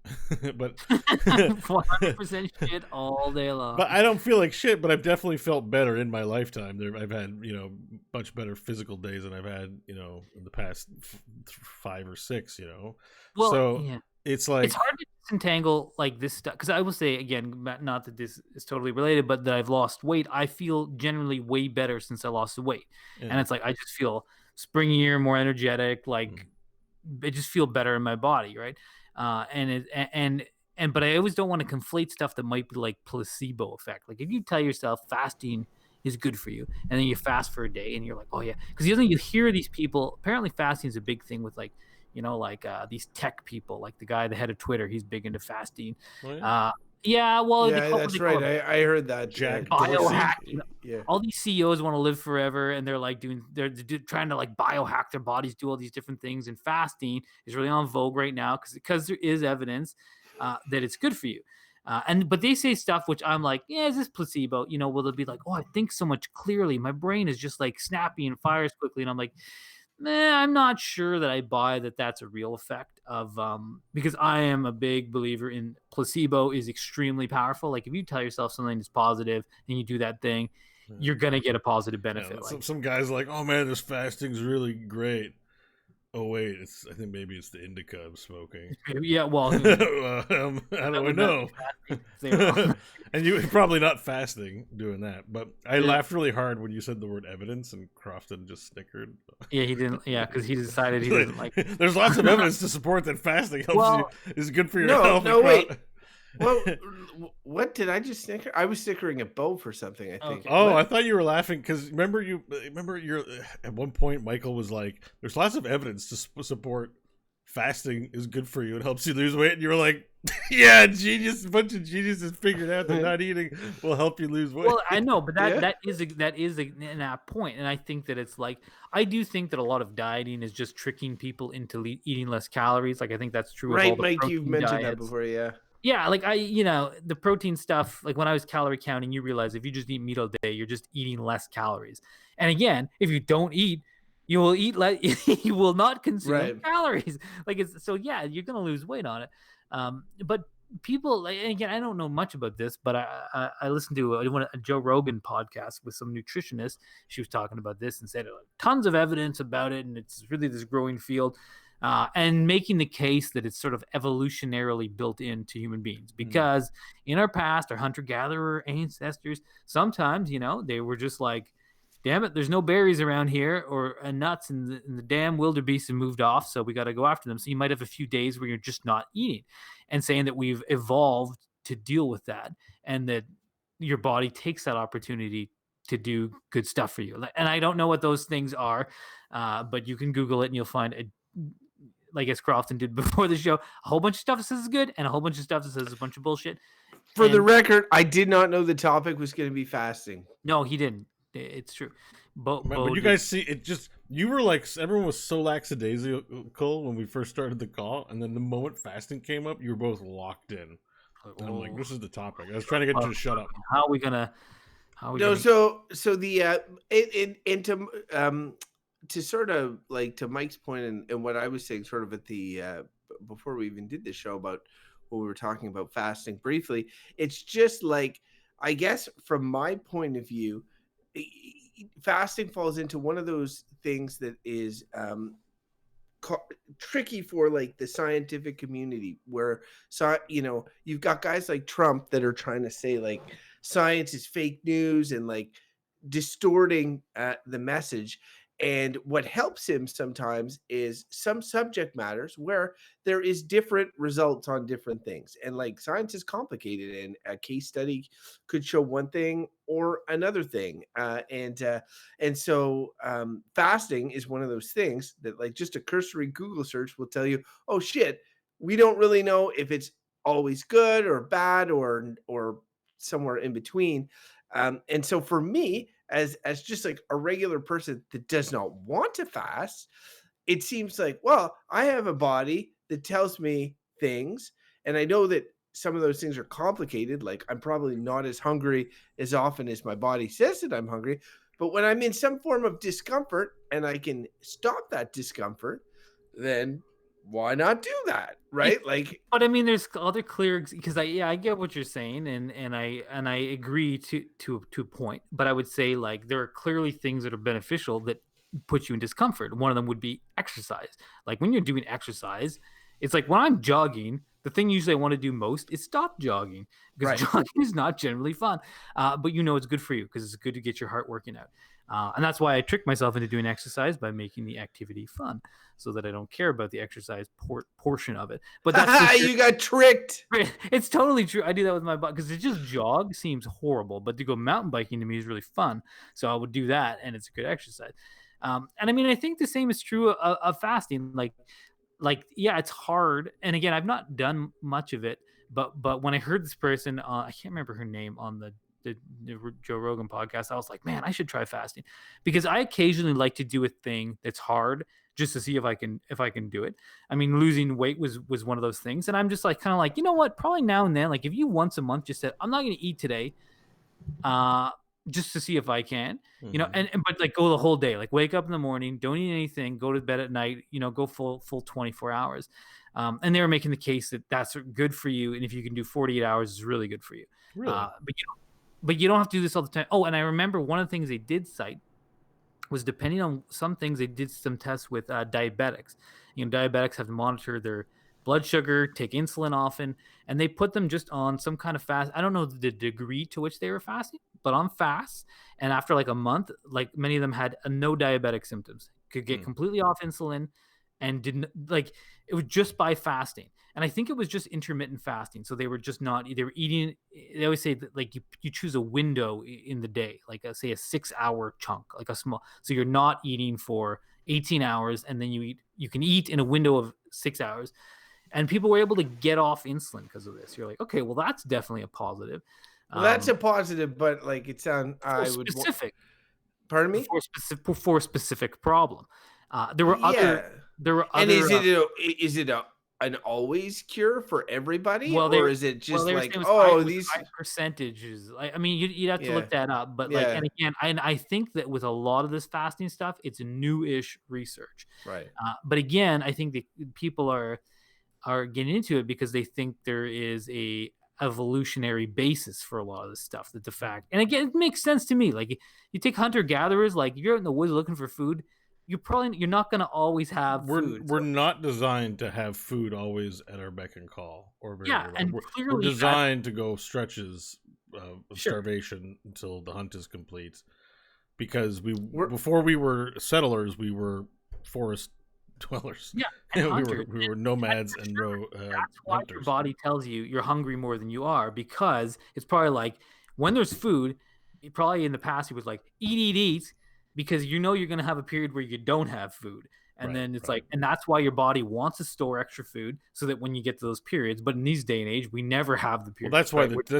But 100% shit all day long. but I don't feel like shit. But I've definitely felt better in my lifetime. I've had much better physical days than I've had in the past 5 or 6. Well, so yeah. it's like It's hard to disentangle like this stuff because I will say again, not that this is totally related, but that I've lost weight. I feel generally way better since I lost the weight, yeah. and it's like I just feel springier, more energetic. Like I just feel better in my body, right? But I always don't want to conflate stuff that might be like placebo effect. Like if you tell yourself fasting is good for you, and then you fast for a day, and you're like, oh yeah, because you hear these people. Apparently, fasting is a big thing with like these tech people, like the guy, the head of Twitter. He's big into fasting. Oh, yeah? Yeah, well, Yeah, that's right. I heard that. Jack Dorsey. Biohacking. Yeah. All these CEOs want to live forever, and they're like trying to like biohack their bodies, do all these different things. And fasting is really on vogue right now because there is evidence that it's good for you. But they say stuff which I'm like, yeah, is this placebo? Will they be like, oh, I think so much clearly. My brain is just like snappy and fires quickly, and I'm like, I'm not sure that I buy that that's a real effect of because I am a big believer in placebo is extremely powerful. Like if you tell yourself something is positive and you do that thing, you're gonna get a positive benefit. Yeah, some guys are like, oh man, this fasting's really great. Oh wait, I think maybe it's the indica I'm smoking. Yeah, well, how do I know? And you're probably not fasting doing that. But I laughed really hard when you said the word evidence, and Crofton just snickered. Yeah, he didn't. Yeah, because he decided he doesn't like. There's lots of evidence to support that fasting helps you is good for your health. No, wait. Well, what did I just snicker? I was snickering at Bo for something, I think. Oh, I thought you were laughing because remember you're at one point Michael was like, "There's lots of evidence to support fasting is good for you. It helps you lose weight," and you were like, "Yeah, genius! A bunch of geniuses figured out that not eating will help you lose weight." Well, I know, but that is an apt point, and I think that it's like I do think that a lot of dieting is just tricking people into eating less calories. Like I think that's true. Right, of all Mike, you've mentioned diets. that before, yeah. Yeah, like the protein stuff, like when I was calorie counting, you realize if you just eat meat all day, you're just eating less calories. And again, if you don't eat, you will eat less, you will not consume calories. Like yeah, you're going to lose weight on it. But people, and again, I don't know much about this, but I listened to a Joe Rogan podcast with some nutritionist. She was talking about this and said tons of evidence about it. And it's really this growing field. And making the case that it's sort of evolutionarily built into human beings because in our past, our hunter-gatherer ancestors, sometimes, they were just like, damn it, there's no berries around here or nuts in the damn wildebeest and moved off, so we got to go after them. So you might have a few days where you're just not eating and saying that we've evolved to deal with that and that your body takes that opportunity to do good stuff for you. And I don't know what those things are, but you can Google it and you'll find like as Crofton did before the show, a whole bunch of stuff that says is good and a whole bunch of stuff that says a bunch of bullshit. For the record, I did not know the topic was going to be fasting. No, he didn't. It's true. But you guys see it, you were like, everyone was so lackadaisical when we first started the call, and then the moment fasting came up, you were both locked in. And I'm like, this is the topic. I was trying to get you to shut up. How are we gonna? So to sort of like to Mike's point and what I was saying sort of at the before we even did the show about what we were talking about fasting briefly, it's just like, I guess from my point of view, fasting falls into one of those things that is tricky for like the scientific community where you've got guys like Trump that are trying to say like science is fake news and like distorting the message. And what helps him sometimes is some subject matters where there is different results on different things. And like science is complicated and a case study could show one thing or another thing. And so fasting is one of those things that like just a cursory Google search will tell you, oh shit, we don't really know if it's always good or bad or somewhere in between. And so for me, as just like a regular person that does not want to fast, it seems like, well, I have a body that tells me things, and I know that some of those things are complicated. Like I'm probably not as hungry as often as my body says that I'm hungry, but when I'm in some form of discomfort and I can stop that discomfort, then why not do that, right? But I mean, there's other clear because I get what you're saying, and I agree to a point. But I would say like there are clearly things that are beneficial that put you in discomfort. One of them would be exercise. Like when you're doing exercise, It's like when I'm jogging, the thing usually I want to do most is stop jogging because jogging is not generally fun. But it's good for you because it's good to get your heart working out. And that's why I trick myself into doing exercise by making the activity fun so that I don't care about the exercise portion of it. But that's for sure. You got tricked. It's totally true. I do that with my bike because it just jog seems horrible, but to go mountain biking to me is really fun. So I would do that, and it's a good exercise. And I mean, I think the same is true of fasting. Yeah, it's hard. And again, I've not done much of it, but when I heard this person, I can't remember her name on the Joe Rogan podcast, I was like, man, I should try fasting because I occasionally like to do a thing that's hard just to see if I can do it. I mean, losing weight was one of those things, and I'm just like kind of like, you know what? Probably now and then, like if you once a month just said, I'm not going to eat today, just to see if I can, and but like go the whole day, like wake up in the morning, don't eat anything, go to bed at night, go full 24 hours. And they were making the case that that's good for you, and if you can do 48 hours, is really good for you. Really? But you don't have to do this all the time. Oh, and I remember one of the things they did cite was depending on some things, they did some tests with diabetics. Diabetics have to monitor their blood sugar, take insulin often, and they put them just on some kind of fast. I don't know the degree to which they were fasting, but on fast. And after like a month, like many of them had no diabetic symptoms, could get completely off insulin and didn't like it was just by fasting. And I think it was just intermittent fasting. So they were just not, they were eating. They always say that like you choose a window in the day, like say a 6-hour chunk, like a small, so you're not eating for 18 hours and then you can eat in a window of 6 hours. And people were able to get off insulin because of this. You're like, okay, well, that's definitely a positive. Well, that's a positive, but like it sounds specific. Pardon me? For a specific problem. There were other. And is it an always cure for everybody, or is it just like these high percentages? I mean, you'd have to look that up, but like, and again, I think that with a lot of this fasting stuff, it's new-ish research, right? But again, I think that people are getting into it because they think there is a evolutionary basis for a lot of this stuff. That the fact, and again, it makes sense to me. Like you take hunter gatherers, like if you're out in the woods looking for food, you're not going to always have food. We're not designed to have food always at our beck and call. And we're designed to go stretches of starvation until the hunt is complete. Because before we were settlers, we were forest dwellers. Yeah, and we were nomads and that's why hunters. Your body tells you you're hungry more than you are, because it's probably like when there's food, probably in the past he was like eat, because you're going to have a period where you don't have food. And then it's like, and that's why your body wants to store extra food so that when you get to those periods, but in these day and age, we never have the period. Well, that's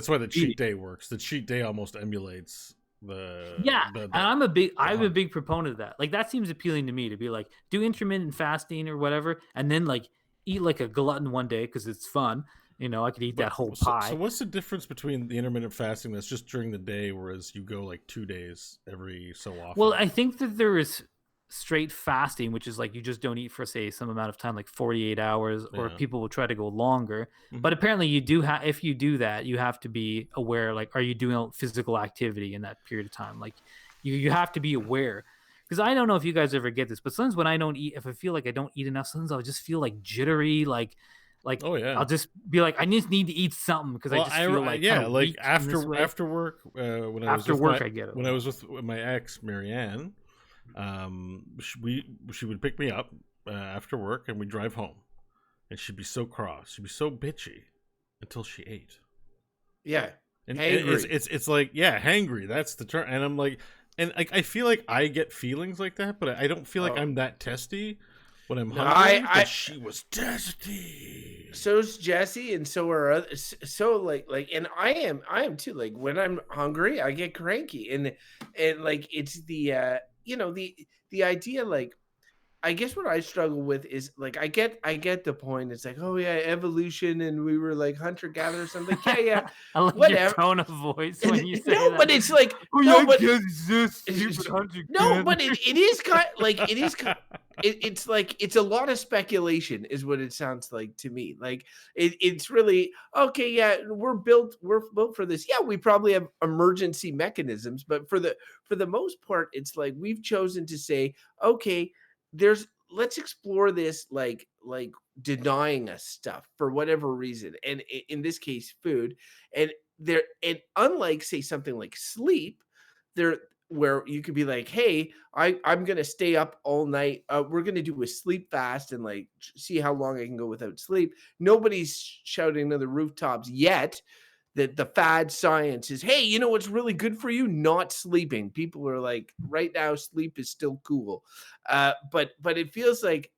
why the cheat day works. The cheat day almost emulates and I'm a big proponent of that. Like that seems appealing to me, to be like, do intermittent fasting or whatever, and then like eat like a glutton one day because it's fun. I could eat that whole pie. So what's the difference between the intermittent fasting that's just during the day, whereas you go like 2 days every so often? Well, I think that there is straight fasting, which is like you just don't eat for say some amount of time, like 48 hours, or people will try to go longer. But apparently you do have, if you do that, you have to be aware, like, are you doing physical activity in that period of time? Like you have to be aware. Because I don't know if you guys ever get this, but sometimes when I don't eat, if I feel like I don't eat enough, sometimes I'll just feel like jittery, like I'll just be like, I just need to eat something because I just feel like like after work when I get it. When I was with my ex Marianne, she would pick me up after work and we'd drive home, and she'd be so cross, she'd be so bitchy until she ate. Yeah, and it's like hangry. That's the term. And I'm like, and like I feel like I get feelings like that, but I don't feel like I'm that testy. When I'm hungry, but she was testy. So's Jesse, and so are others. So like, and I am too. Like when I'm hungry, I get cranky, and like it's the the idea, like I guess what I struggle with is like I get the point. It's like, oh yeah, evolution, and we were like hunter gatherers. Something. Yeah. I like whatever. Your tone of voice when you say that. But it's like but it is kind like it is. It's like it's a lot of speculation, is what it sounds like to me. Like it's really okay. Yeah, we're built for this. Yeah, we probably have emergency mechanisms, but for the most part, it's like we've chosen to say, okay, let's explore this like denying us stuff for whatever reason, and in this case food, and unlike say something like sleep, there where you could be like, hey, I'm gonna stay up all night, we're gonna do a sleep fast and like see how long I can go without sleep. Nobody's shouting to the rooftops yet that the fad science is, hey, you know what's really good for you? Not sleeping. People are like, right now, sleep is still cool. But it feels like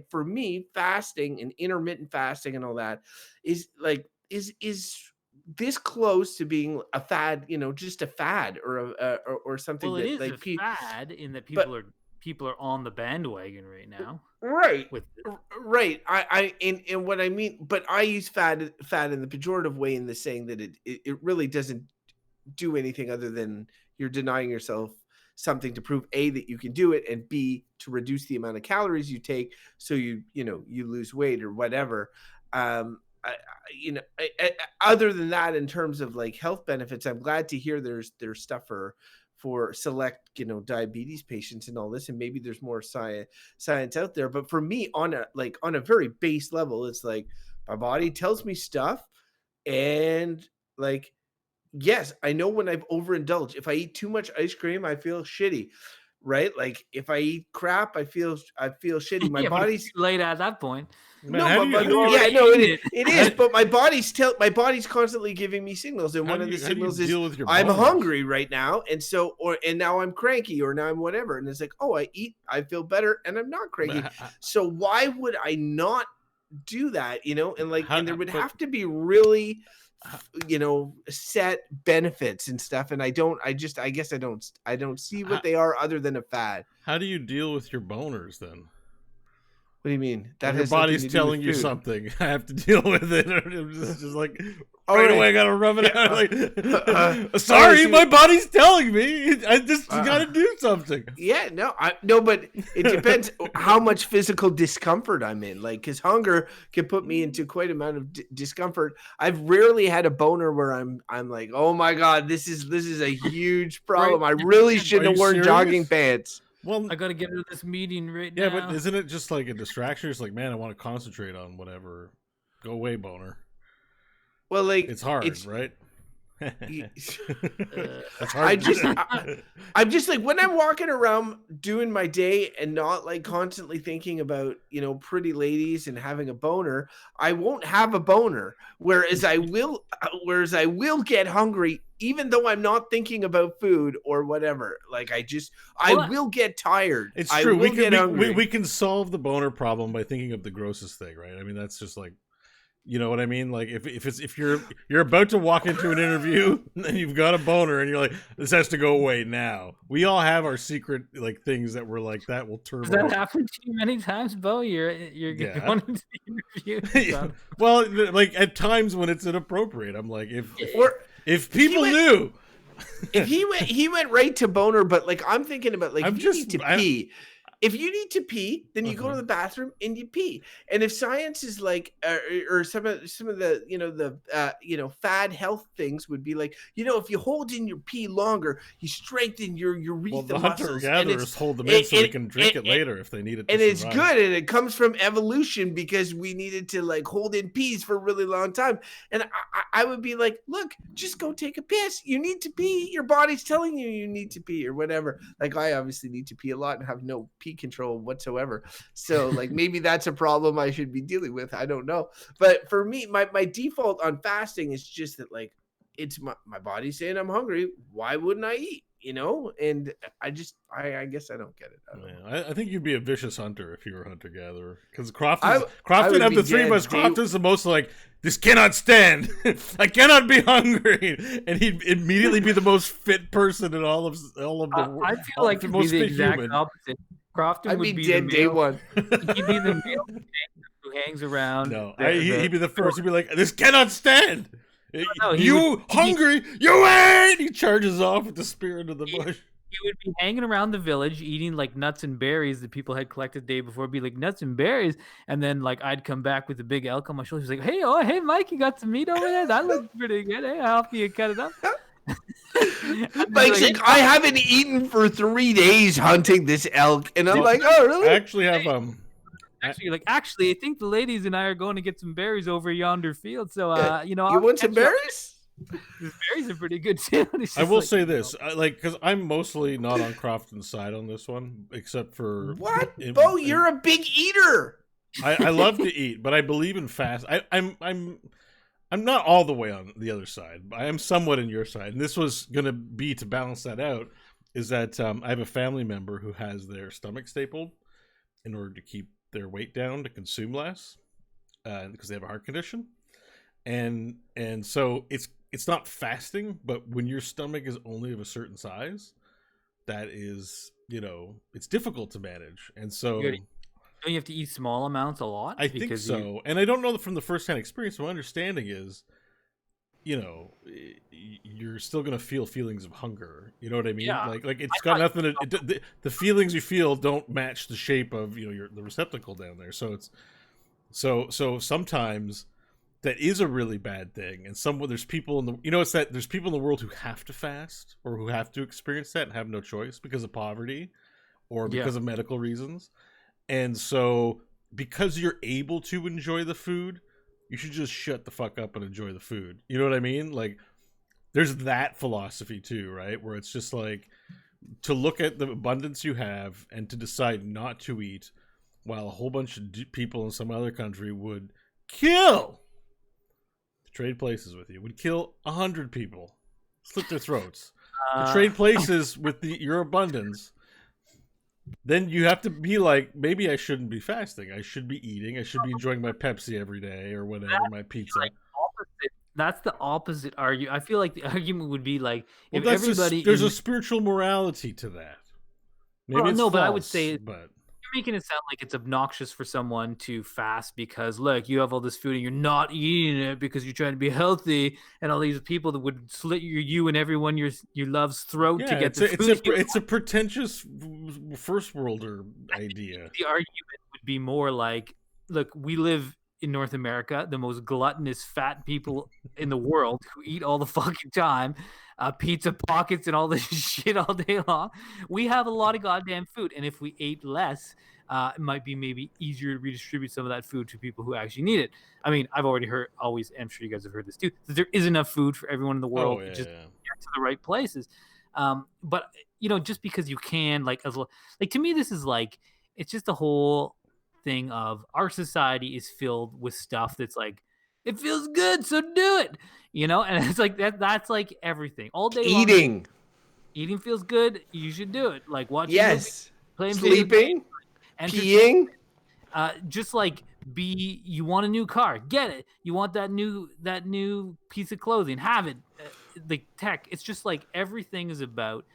for me, fasting and intermittent fasting and all that is like is this close to being a fad, just a fad or something Well, it that is like a fad in that but people are on the bandwagon right now. right. With Right. And what I mean, but I use fad in the pejorative way, in the saying that it really doesn't do anything other than you're denying yourself something to prove A, that you can do it, and B, to reduce the amount of calories you take so you lose weight or whatever. Other than that, in terms of like health benefits, I'm glad to hear there's stuff for select diabetes patients and all this, and maybe there's more science out there. But for me, on a very base level, it's like my body tells me stuff, and like, yes, I know when I've overindulged. If I eat too much ice cream, I feel shitty, right? Like if I eat crap, I feel shitty. My yeah, but body's it's too late at that point. Man, no, how but do you- my, how do you- yeah, no, eaten it is. But my body's constantly giving me signals, and How one do of the you- how do you signals is deal with your I'm boners? hungry right now, and so and now I'm cranky, or now I'm whatever, and it's like, oh, I eat, I feel better, and I'm not cranky. So why would I not do that? And like, and there would have to be really set benefits and stuff, and I guess I don't see what they are other than a fad. How do you deal with your boners then? What do you mean? That When your has nothing body's to do telling with you food. something, I have to deal with it. I'm just like Oh, right right. away, I gotta rub it Yeah, out. Like, I sorry, see my what- body's telling me. I just gotta do something. Yeah, no, but it depends how much physical discomfort I'm in. Like, because hunger can put me into quite amount of discomfort. I've rarely had a boner where I'm like, oh my god, this is a huge problem. I really shouldn't Are have you worn serious? jogging pants. Well, I gotta get out of this meeting right yeah, now. but isn't it just like a distraction? It's like, man, I want to concentrate on whatever. Go away, boner. Well, like It's hard, right? It's It's hard. I'm just like, when I'm walking around doing my day and not like constantly thinking about, pretty ladies and having a boner, I won't have a boner. Whereas I will get hungry, even though I'm not thinking about food or whatever. Like I will get tired. It's I true. will get hungry. We can solve the boner problem by thinking of the grossest thing, right? I mean, that's just like, you know what I mean? Like if you're about to walk into an interview and you've got a boner and you're like, this has to go away now. We all have our secret like things that we're like, that will turn. Has that happened to you many times, Bo? You're Yeah. going into the interview. Well, like at times when it's inappropriate, I'm like, if people knew. If he went right to boner, but like I'm thinking about like, if you need to pee. If you need to pee, then you go to the bathroom and you pee. And if science is like, or some of the fad health things would be like, if you hold in your pee longer, you strengthen your urethra Well, the muscles. hunter-gatherers hold them in so they can drink it later if they need it. And it's good, and it comes from evolution because we needed to like hold in pees for a really long time. And I would be like, look, just go take a piss. You need to pee. Your body's telling you need to pee or whatever. Like I obviously need to pee a lot and have no pee control whatsoever, so like maybe that's a problem I should be dealing with. I don't know, but for me, my default on fasting is just that like it's my body saying I'm hungry. Why wouldn't I eat? And I guess I don't get it. I think you'd be a vicious hunter if you were a hunter-gatherer, because I Crofton would of the be three of dead. us, Crofton's the most like, this cannot stand. I cannot be hungry, and he'd immediately be the most fit person in all of the world. I feel like he'd be the exact opposite. Crofton I'd would be be dead the day male, one. He'd be the male who hangs around. No, he'd be the first. He'd be like, this cannot stand. No, Hungry? You ain't! He charges off with the spear into the bush. He would be hanging around the village eating like nuts and berries that people had collected the day before. It'd be like nuts and berries, and then like I'd come back with a big elk on my shoulder. He's like, hey Mike, you got some meat over there? That looks pretty good. Hey, I'll help you cut it up. Mike's like, I haven't eaten for 3 days hunting this elk, and I'm like, oh really? I actually have Actually, you're like, actually, I think the ladies and I are going to get some berries over yonder field. So, You I'll want some catch you up. berries? These berries are pretty good too. I will say this, because I'm mostly not on Crofton's side on this one, except for What? Bo, you're a big eater. I love to eat, but I believe in fast. I'm not all the way on the other side. I am somewhat in your side, and this was gonna be to balance that out. Is that I have a family member who has their stomach stapled in order to keep their weight down to consume less, because they have a heart condition, and so it's not fasting, but when your stomach is only of a certain size, that is, it's difficult to manage, and so. Don't you have to eat small amounts a lot? I think so. And I don't know from the first-hand experience. My understanding is, you're still going to feel feelings of hunger. You know what I mean? Yeah. Like it's got nothing to... The feelings you feel don't match the shape of, the receptacle down there. So it's... So sometimes that is a really bad thing. And there's people in the... it's that there's people in the world who have to fast or who have to experience that and have no choice because of poverty or because of medical reasons. And so, because you're able to enjoy the food, you should just shut the fuck up and enjoy the food. You know what I mean? Like, there's that philosophy too, right? Where it's just like, to look at the abundance you have and to decide not to eat while a whole bunch of people in some other country would kill, to trade places with you, would kill 100 people, slit their throats, to trade places with your abundance. Then you have to be like, maybe I shouldn't be fasting. I should be eating. I should be enjoying my Pepsi every day or whatever, my pizza. That's the opposite argument. I feel like the argument would be like, if everybody... There's a spiritual morality to that. Maybe it's false, but I would say... But... You're making it sound like it's obnoxious for someone to fast because, look, you have all this food and you're not eating it because you're trying to be healthy, and all these people that would slit you and everyone you love's throat to get the food. It's a pretentious first worlder idea. The argument would be more like, look, we live in North America, the most gluttonous fat people in the world who eat all the fucking time, pizza pockets and all this shit all day long. We have a lot of goddamn food, and if we ate less, it might be maybe easier to redistribute some of that food to people who actually need it. I mean, I've already heard, I'm sure you guys have heard this too, that there is enough food for everyone in the world to just get to the right places. But just because you can, like to me, this is like, it's just a whole thing of our society is filled with stuff that's like, it feels good, so do it, and it's like that's like everything all day long. Eating feels good, you should do it. Like watching movies, playing sleeping, peeing, just like you want a new car, get it. You want that new piece of clothing, have it. The tech, it's just like everything is about.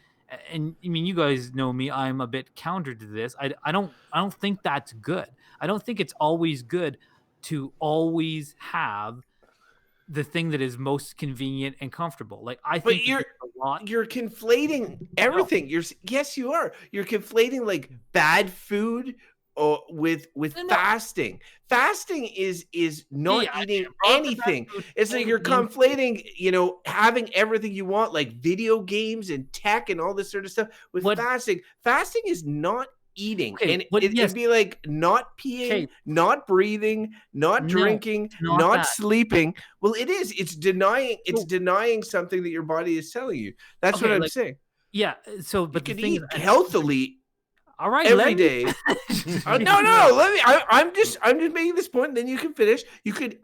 And I mean, you guys know me, I'm a bit counter to this. I don't think that's good. I don't think it's always good to always have the thing that is most convenient and comfortable. Like, I think you're conflating everything. No. Yes, you are. You're conflating like bad food with fasting. Fasting is not eating anything. It's like you're conflating, having everything you want, like video games and tech and all this sort of stuff, with fasting. Fasting is not eating, and it'd be like not peeing, not breathing, not drinking, not sleeping. Well, it is. It's denying. It's denying something that your body is telling you. That's what I'm saying. Yeah. So, but you can eat healthily. All right, every day. No. Let me. I'm just making this point. Then you can finish.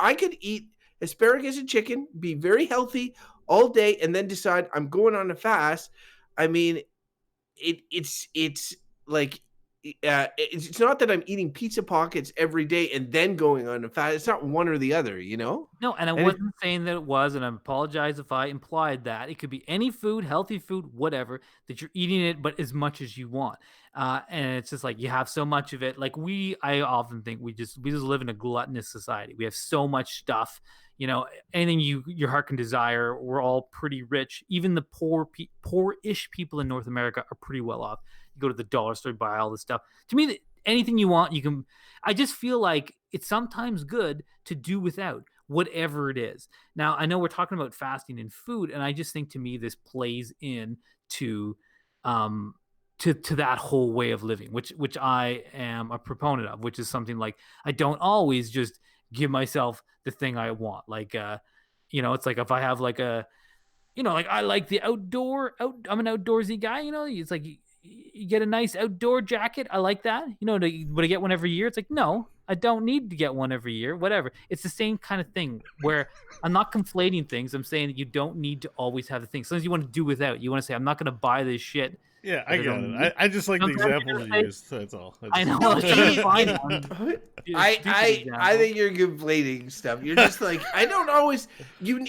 I could eat asparagus and chicken, be very healthy all day, and then decide I'm going on a fast. I mean, it's like. It's not that I'm eating pizza pockets every day and then going on a fast. It's not one or the other, No, and I wasn't saying that it was, and I apologize if I implied that. It could be any food, healthy food, whatever, that you're eating it, but as much as you want. And it's just like you have so much of it. Like I often think we just live in a gluttonous society. We have so much stuff. Anything your heart can desire. We're all pretty rich. Even the poor-ish people in North America are pretty well off. You go to the dollar store, buy all this stuff. To me, anything you want, you can. I just feel like it's sometimes good to do without whatever it is. Now, I know we're talking about fasting and food, and I just think to me this plays in to to that whole way of living, which I am a proponent of, which is something like I don't always just give myself the thing I want. Like, it's like if I have like a, like I like the I'm an outdoorsy guy, it's like you get a nice outdoor jacket. I like that. Would I get one every year? It's like, no, I don't need to get one every year, whatever. It's the same kind of thing where I'm not conflating things. I'm saying that you don't need to always have the thing. Sometimes you want to do without. You want to say, I'm not going to buy this shit. Yeah, I get it. I just like the examples you used. That's all. I know. I was trying to find one. I think you're conflating stuff. You're just like, I don't always. You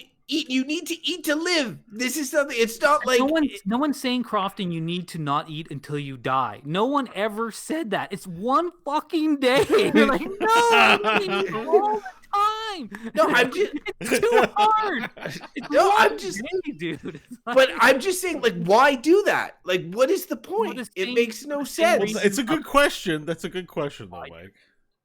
need to eat to live. This is something. It's not like no one's saying, Crofton, you need to not eat until you die. No one ever said that. It's one fucking day. You're like, no, you eat all the time. No, I'm just. It's too hard. I'm just, day, dude. But I'm just saying, like, why do that? Like, what is the point? It makes no sense. Well, it's a good question. That's a good question, though, Mike.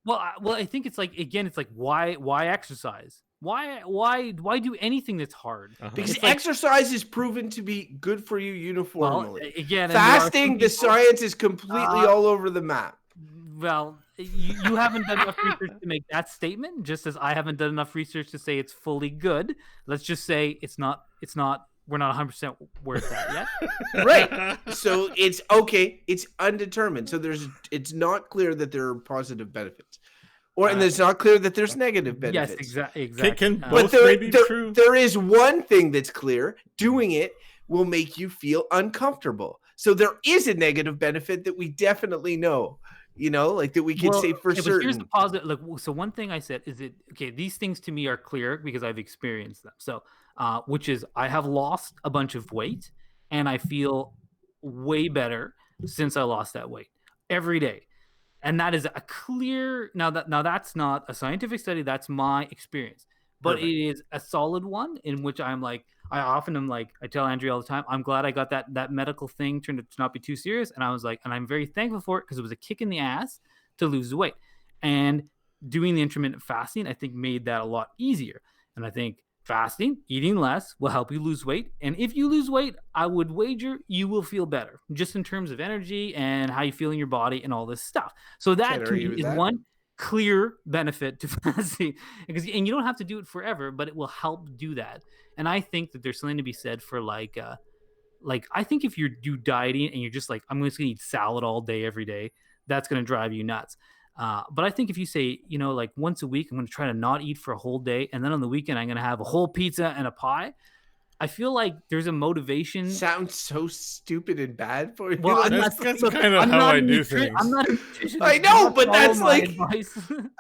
Well, I think it's like, again, it's like why exercise? Why do anything that's hard? Because exercise is proven to be good for you uniformly. Well, again, fasting, the science is completely all over the map. Well, you haven't done enough research to make that statement, just as I haven't done enough research to say it's fully good. Let's just say it's not. We're not 100% where it's at yet. Right. So it's okay. It's undetermined. So it's not clear that there are positive benefits. And it's not clear that there's negative benefits. Yes, exactly. Can both be true? There is one thing that's clear. Doing it will make you feel uncomfortable. So there is a negative benefit that we definitely know. Like that we can say for certain. Here's the positive. So one thing I said is these things to me are clear because I've experienced them. So, which is I have lost a bunch of weight and I feel way better since I lost that weight every day. And that is a clear, now that's not a scientific study, that's my experience. But Perfect. It is a solid one in which I'm like, I often am like, I tell Andrea all the time, I'm glad I got that medical thing turned out to not be too serious. And I was like, and I'm very thankful for it because it was a kick in the ass to lose the weight. And doing the intermittent fasting, I think made that a lot easier. And I think fasting, eating less will help you lose weight. And if you lose weight, I would wager you will feel better just in terms of energy and how you feel in your body and all this stuff. So that to me is one clear benefit to fasting, and you don't have to do it forever, but it will help do that. And I think that there's something to be said for like I think if you do dieting and you're just like, I'm just gonna eat salad all day every day, that's gonna drive you nuts. But I think if you say, like once a week, I'm going to try to not eat for a whole day. And then on the weekend, I'm going to have a whole pizza and a pie. I feel like there's a motivation. Sounds so stupid and bad for you. Well, that's kind of how I do things. I'm not a nutritionist. I know, but that's like,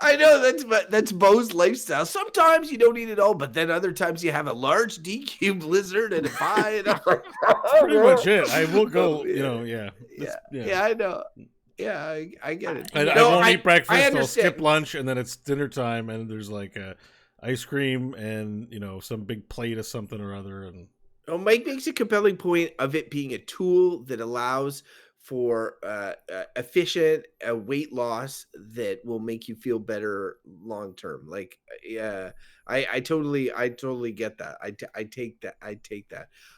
I know that's Bo's lifestyle. Sometimes you don't eat it all, but then other times you have a large DQ blizzard and a pie. And that's pretty much it. I will go, yeah. Yeah, I know. Yeah, I get it. I won't eat breakfast. I'll skip lunch, and then it's dinner time, and there's like ice cream and some big plate of something or other. And Mike makes a compelling point of it being a tool that allows for efficient weight loss that will make you feel better long term. Like, yeah, I totally get that. I take that.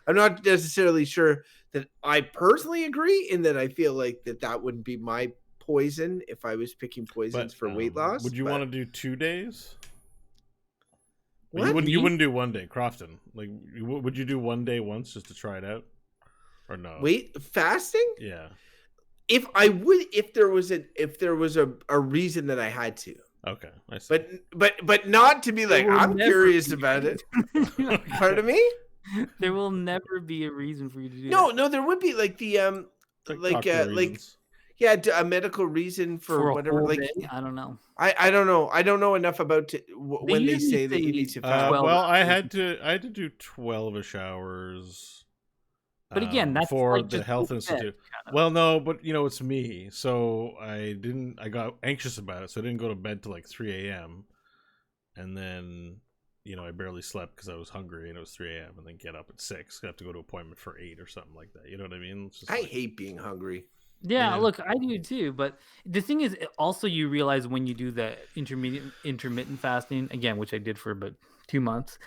I'm not necessarily sure that I personally agree in that I feel like that wouldn't be my poison if I was picking poisons for weight loss. Would you want to do 2 days? What? You wouldn't do 1 day, Crofton. Like, would you do 1 day once just to try it out, or no? Wait, fasting? Yeah. If there was a reason that I had to. Okay, I see. But not to be like, I'm curious about it. Pardon me? There will never be a reason for you to do No, that. no, there would be like the a medical reason for whatever. Like, day? I don't know. I don't know. I don't know enough about when they say that you need to fast. Well, I had to do 12-ish hours. But again, that's for like the health institute. Kind of. Well, no, but it's me, so I got anxious about it, so I didn't go to bed till like 3 a.m. and then I barely slept because I was hungry and it was 3 a.m. and then get up at 6. I have to go to an appointment for 8 or something like that. You know what I mean? I hate being hungry. Yeah, look, I do too. But the thing is, also you realize when you do the intermittent fasting again, which I did for about 2 months,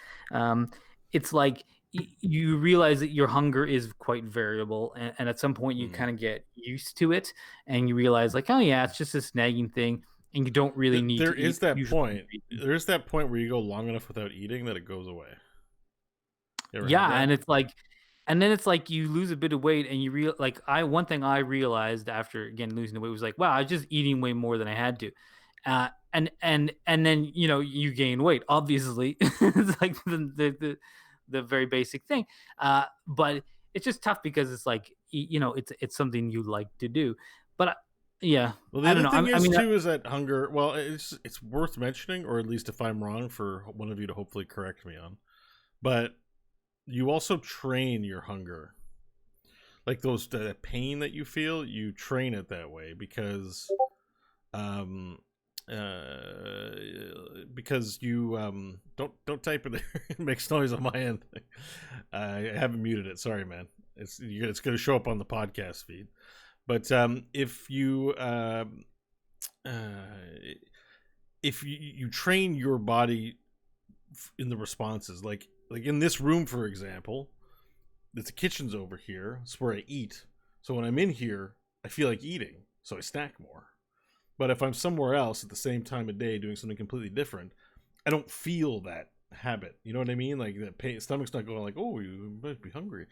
it's like you realize that your hunger is quite variable, and at some point you Mm. kind of get used to it, and you realize like, oh yeah, it's just this nagging thing, and you don't really need There to eat. is that Usually, point. There's that point where you go long enough without eating that it goes away. You ever had yeah, that? and it's like, and then it's like you lose a bit of weight, and you one thing I realized after again losing the weight was like, wow, I was just eating way more than I had to, and then you gain weight. Obviously, it's like the very basic thing, but it's just tough because it's like it's something you like to do, but yeah, Well, the I don't other know. thing I is mean, too is that hunger. Well, it's worth mentioning, or at least if I'm wrong, for one of you to hopefully correct me on. But you also train your hunger, like the pain that you feel. You train it that way um, because you don't type it there. It makes noise on my end. I haven't muted it. Sorry, man. It's going to show up on the podcast feed. But if you train your body in the responses, like in this room, for example, the kitchen's over here. It's where I eat. So when I'm in here, I feel like eating, so I snack more. But if I'm somewhere else at the same time of day doing something completely different, I don't feel that habit. You know what I mean? Like the stomach's not going like, oh, you might be hungry.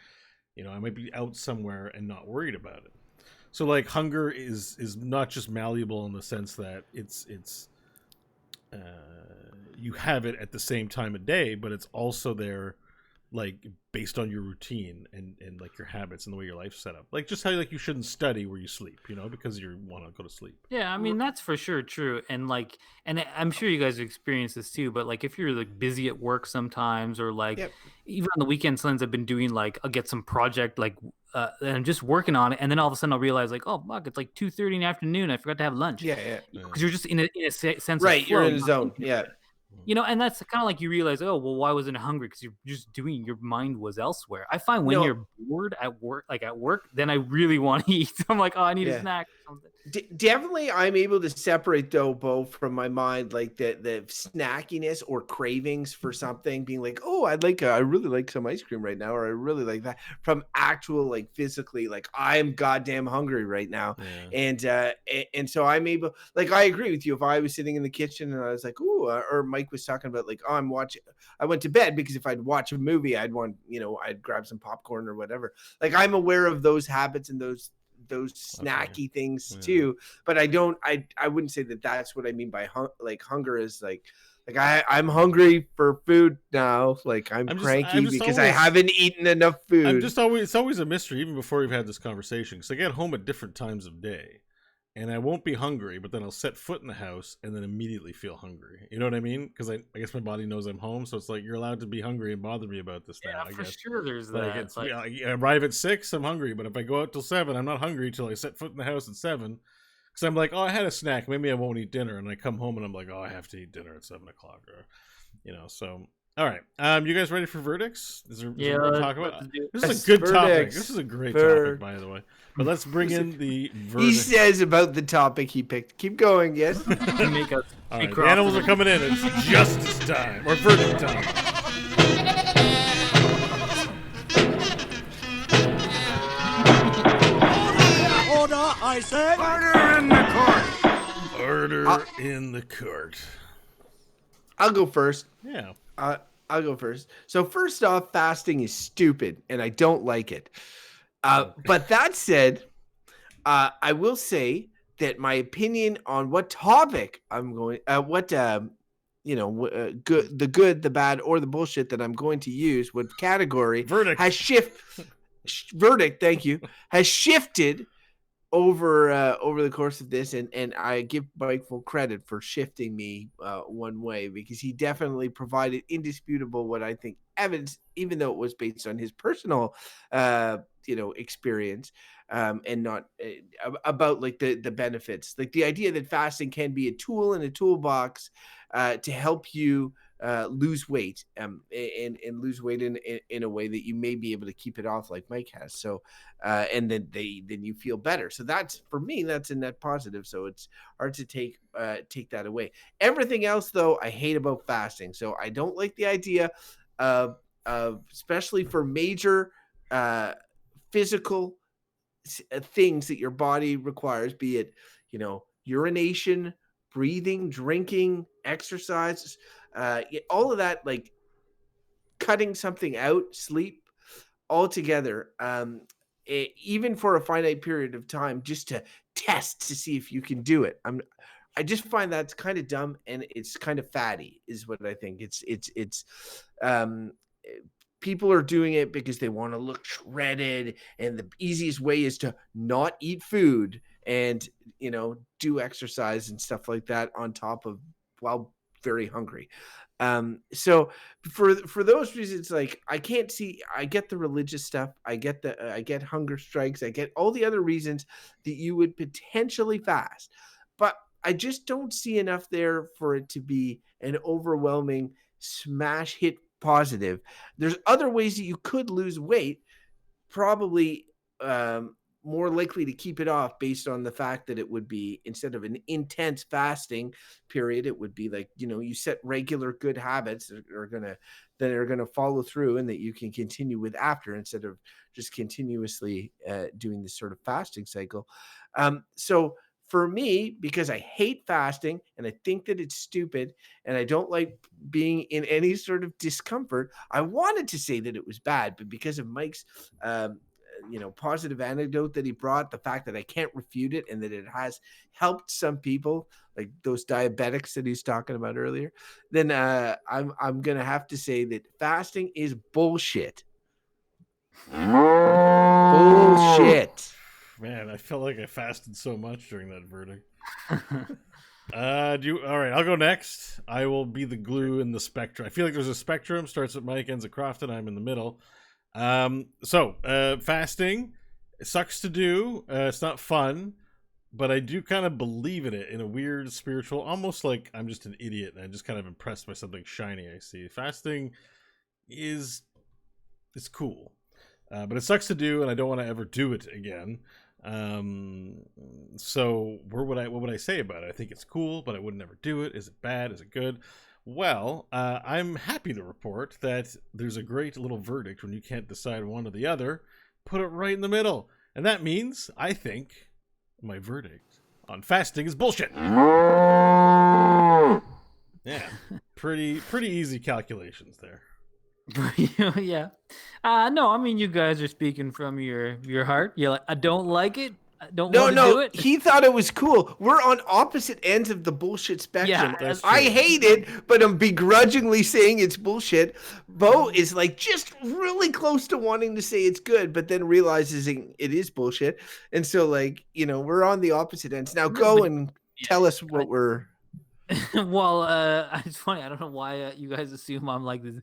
I might be out somewhere and not worried about it. So like hunger is not just malleable in the sense that it's uh, you have it at the same time of day, but it's also there like based on your routine and like your habits and the way your life's set up. Like just how like you shouldn't study where you sleep, because you want to go to sleep. yeah, I mean that's for sure true, and I'm sure you guys have experienced this too. But like if you're like busy at work sometimes, or like Yep. even on the weekends, sometimes I've been doing like I'll get some project like and I'm just working on it, and then all of a sudden I'll realize like, oh fuck, it's like 2:30 in the afternoon. I forgot to have lunch. Yeah, yeah. Because you're just in a sense of Right, you're flow. in a You're not zone. thinking Yeah. about it. And that's kind of like you realize, oh, well, why wasn't I hungry? Because you're just doing, your mind was elsewhere. I find when No, you're bored at work, then I really want to eat. I'm like, oh, I need a yeah. snack or something. Definitely, I'm able to separate though, Bo, from my mind, like the snackiness or cravings for something, being like, oh, I really like some ice cream right now, or I really like that, from actual like physically, like I'm goddamn hungry right now, Yeah. and so I'm able, like I agree with you. If I was sitting in the kitchen and I was like, ooh, or Mike was talking about like, oh, I went to bed because if I'd watch a movie, I'd grab some popcorn or whatever. Like I'm aware of those habits and those Okay. snacky things Yeah. too, but I wouldn't say that that's what I mean by hunger is like I'm hungry for food now, like I'm cranky I'm just because I always haven't eaten enough food. it's always a mystery even before we've had this conversation because I get home at different times of day and I won't be hungry, but then I'll set foot in the house and then immediately feel hungry. You know what I mean? Because I guess my body knows I'm home, so it's like you're allowed to be hungry and bother me about this now. Yeah, I for guess sure. There's like that. it's I arrive at 6, I'm hungry, but if I go out till 7, I'm not hungry till I set foot in the house at 7. Because I'm like, oh, I had a snack, maybe I won't eat dinner, and I come home and I'm like, oh, I have to eat dinner at 7 o'clock, or So all right, you guys ready for verdicts? Is there more to talk about? This is a good topic. This is a great topic, by the way. But let's bring in the verdict. He says about the topic he picked. Keep going, yes. All right, the animals are coming in. It's justice time or verdict time. Order, I said. Order in the court. Order in the court. I'll go first. Yeah. I'll go first. So first off, fasting is stupid, and I don't like it. But that said, I will say that my opinion on what topic I'm going, the good, the bad, or the bullshit that I'm going to use, what category Verdict has verdict. Thank you. Has shifted over the course of this, and I give Mike full credit for shifting me one way, because he definitely provided indisputable what I think evidence, even though it was based on his personal experience, and not about like the benefits, like the idea that fasting can be a tool in a toolbox to help you lose weight, and lose weight in a way that you may be able to keep it off like Mike has. So and then you feel better. So that's, for me, that's a net positive. So it's hard to take that away. Everything else though, I hate about fasting. So I don't like the idea of especially for major physical things that your body requires, be it, urination, breathing, drinking, exercise, all of that, like cutting something out, sleep, altogether, even for a finite period of time, just to test to see if you can do it. I just find that's kind of dumb, and it's kind of fatty, is what I think. Um, people are doing it because they want to look shredded, and the easiest way is to not eat food and do exercise and stuff like that on top of, while very hungry. So for those reasons, like, I get the religious stuff, I get hunger strikes, I get all the other reasons that you would potentially fast, but I just don't see enough there for it to be an overwhelming smash hit positive. There's other ways that you could lose weight, probably more likely to keep it off, based on the fact that it would be, instead of an intense fasting period, it would be like, you set regular good habits that are gonna follow through, and that you can continue with after, instead of just continuously doing this sort of fasting cycle. So for me, because I hate fasting and I think that it's stupid and I don't like being in any sort of discomfort, I wanted to say that it was bad, but because of Mike's positive anecdote that he brought, the fact that I can't refute it, and that it has helped some people, like those diabetics that he's talking about earlier, then I'm gonna have to say that fasting is bullshit. Bullshit. Man, I felt like I fasted so much during that verdict. All right, I'll go next. I will be the glue in the spectrum. I feel like there's a spectrum, starts at Mike, ends at Crofton. I'm in the middle. Fasting, it sucks to do. It's not fun, but I do kind of believe in it in a weird spiritual, almost like I'm just an idiot and I'm just kind of impressed by something shiny I see. Fasting it's cool, but it sucks to do, and I don't want to ever do it again. So what would I say about it? I think it's cool, but I would never do it. Is it bad? Is it good? Well, I'm happy to report that there's a great little verdict when you can't decide one or the other. Put it right in the middle. And that means, I think, my verdict on fasting is bullshit. Yeah, pretty easy calculations there. Yeah. No, I mean, you guys are speaking from your heart. You're like, I don't like it. I don't want to do it. He thought it was cool. We're on opposite ends of the bullshit spectrum. Yeah, I hate it, but I'm begrudgingly saying it's bullshit. Bo is like just really close to wanting to say it's good, but then realizes it is bullshit. And so, like, we're on the opposite ends. Now go and tell us what we're... Well, it's funny. I don't know why you guys assume I'm like this,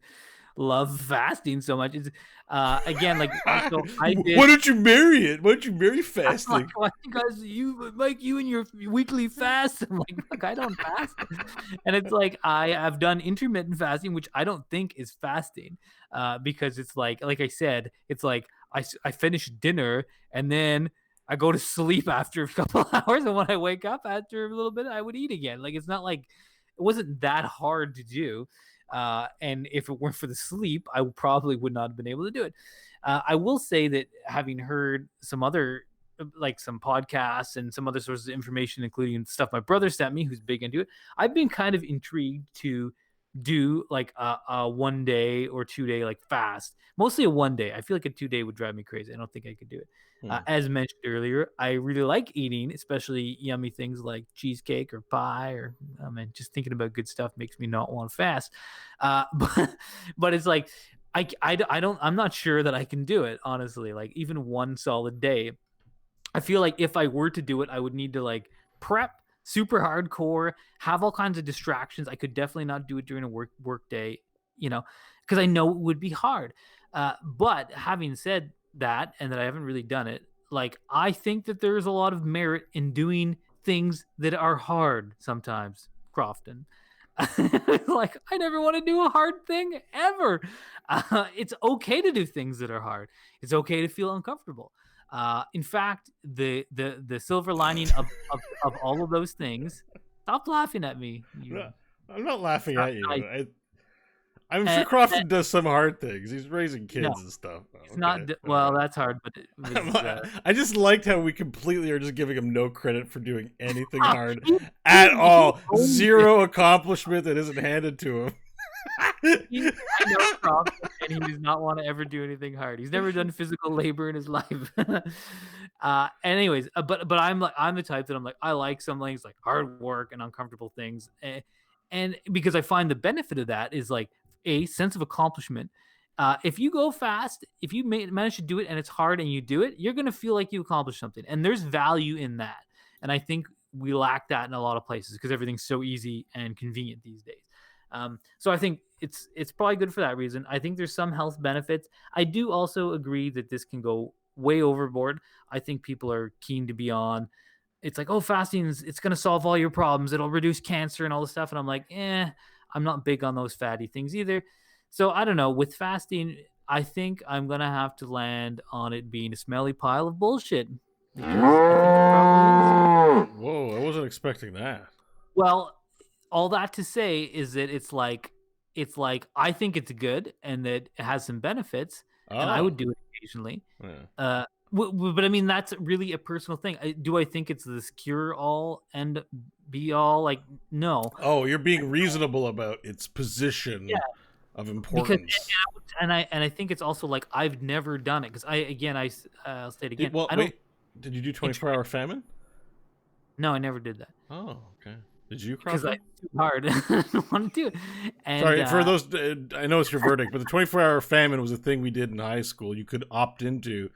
love fasting so much. It's again, like, so I did. Why don't you marry it? Why don't you marry fasting? Why you guys, Mike, you and your weekly fast. I'm like, look, I don't fast. And it's like, I have done intermittent fasting, which I don't think is fasting, because it's like I said, it's like I finish dinner and then I go to sleep after a couple of hours, and when I wake up after a little bit, I would eat again. Like, it's not like, it wasn't that hard to do. And if it weren't for the sleep, I probably would not have been able to do it. I will say that, having heard some other, like some podcasts and some other sources of information, including stuff my brother sent me, who's big into it, I've been kind of intrigued to do like a 1 day or 2 day like fast, mostly a 1 day. I feel like a 2 day would drive me crazy. I don't think I could do it. As mentioned earlier, I really like eating, especially yummy things like cheesecake or pie, or just thinking about good stuff makes me not want to fast. But it's like, I'm not sure that I can do it, honestly. Like, even one solid day, I feel like if I were to do it, I would need to like prep super hardcore, have all kinds of distractions. I could definitely not do it during a work day, because I know it would be hard. But having said that, and that I haven't really done it, like, I think that there's a lot of merit in doing things that are hard sometimes, Crofton. Like, I never want to do a hard thing ever. It's okay to do things that are hard. It's okay to feel uncomfortable. In fact, the silver lining of all of those things. Stop laughing at me. I'm not laughing at you. I'm sure Crofton does some hard things. He's raising kids No, and stuff. It's not well. That's hard, but it was, I just liked how we completely are just giving him no credit for doing anything hard he- at he all. owns it. Zero accomplishment that isn't handed to him. I know Crofton, and he does not want to ever do anything hard. He's never done physical labor in his life. Anyways, but I'm the type that I'm like, I like some things like hard work and uncomfortable things, and because I find the benefit of that is like a sense of accomplishment. If you go fast, if you manage to do it and it's hard and you do it, you're going to feel like you accomplished something. And there's value in that. And I think we lack that in a lot of places because everything's so easy and convenient these days. So I think it's probably good for that reason. I think there's some health benefits. I do also agree that this can go way overboard. I think people are keen to be on. It's like, oh, fasting it's going to solve all your problems. It'll reduce cancer and all this stuff. And I'm like, I'm not big on those fatty things either. So I don't know. With fasting, I think I'm going to have to land on it being a smelly pile of bullshit. Because I think it probably is. Whoa, I wasn't expecting that. Well, all that to say is that it's like I think it's good and that it has some benefits, and I would do it occasionally. Yeah. But I mean, that's really a personal thing. Do I think it's this cure all and be all? Like, no. Oh, you're being reasonable about its position of importance. Because, and I think it's also like I've never done it because I'll say it again. Did you do 24-hour famine? No, I never did that. Oh, okay. Did you? Because it's too hard. I don't want to do it. And, sorry for those. I know it's your verdict, but the 24-hour famine was a thing we did in high school. You could opt into.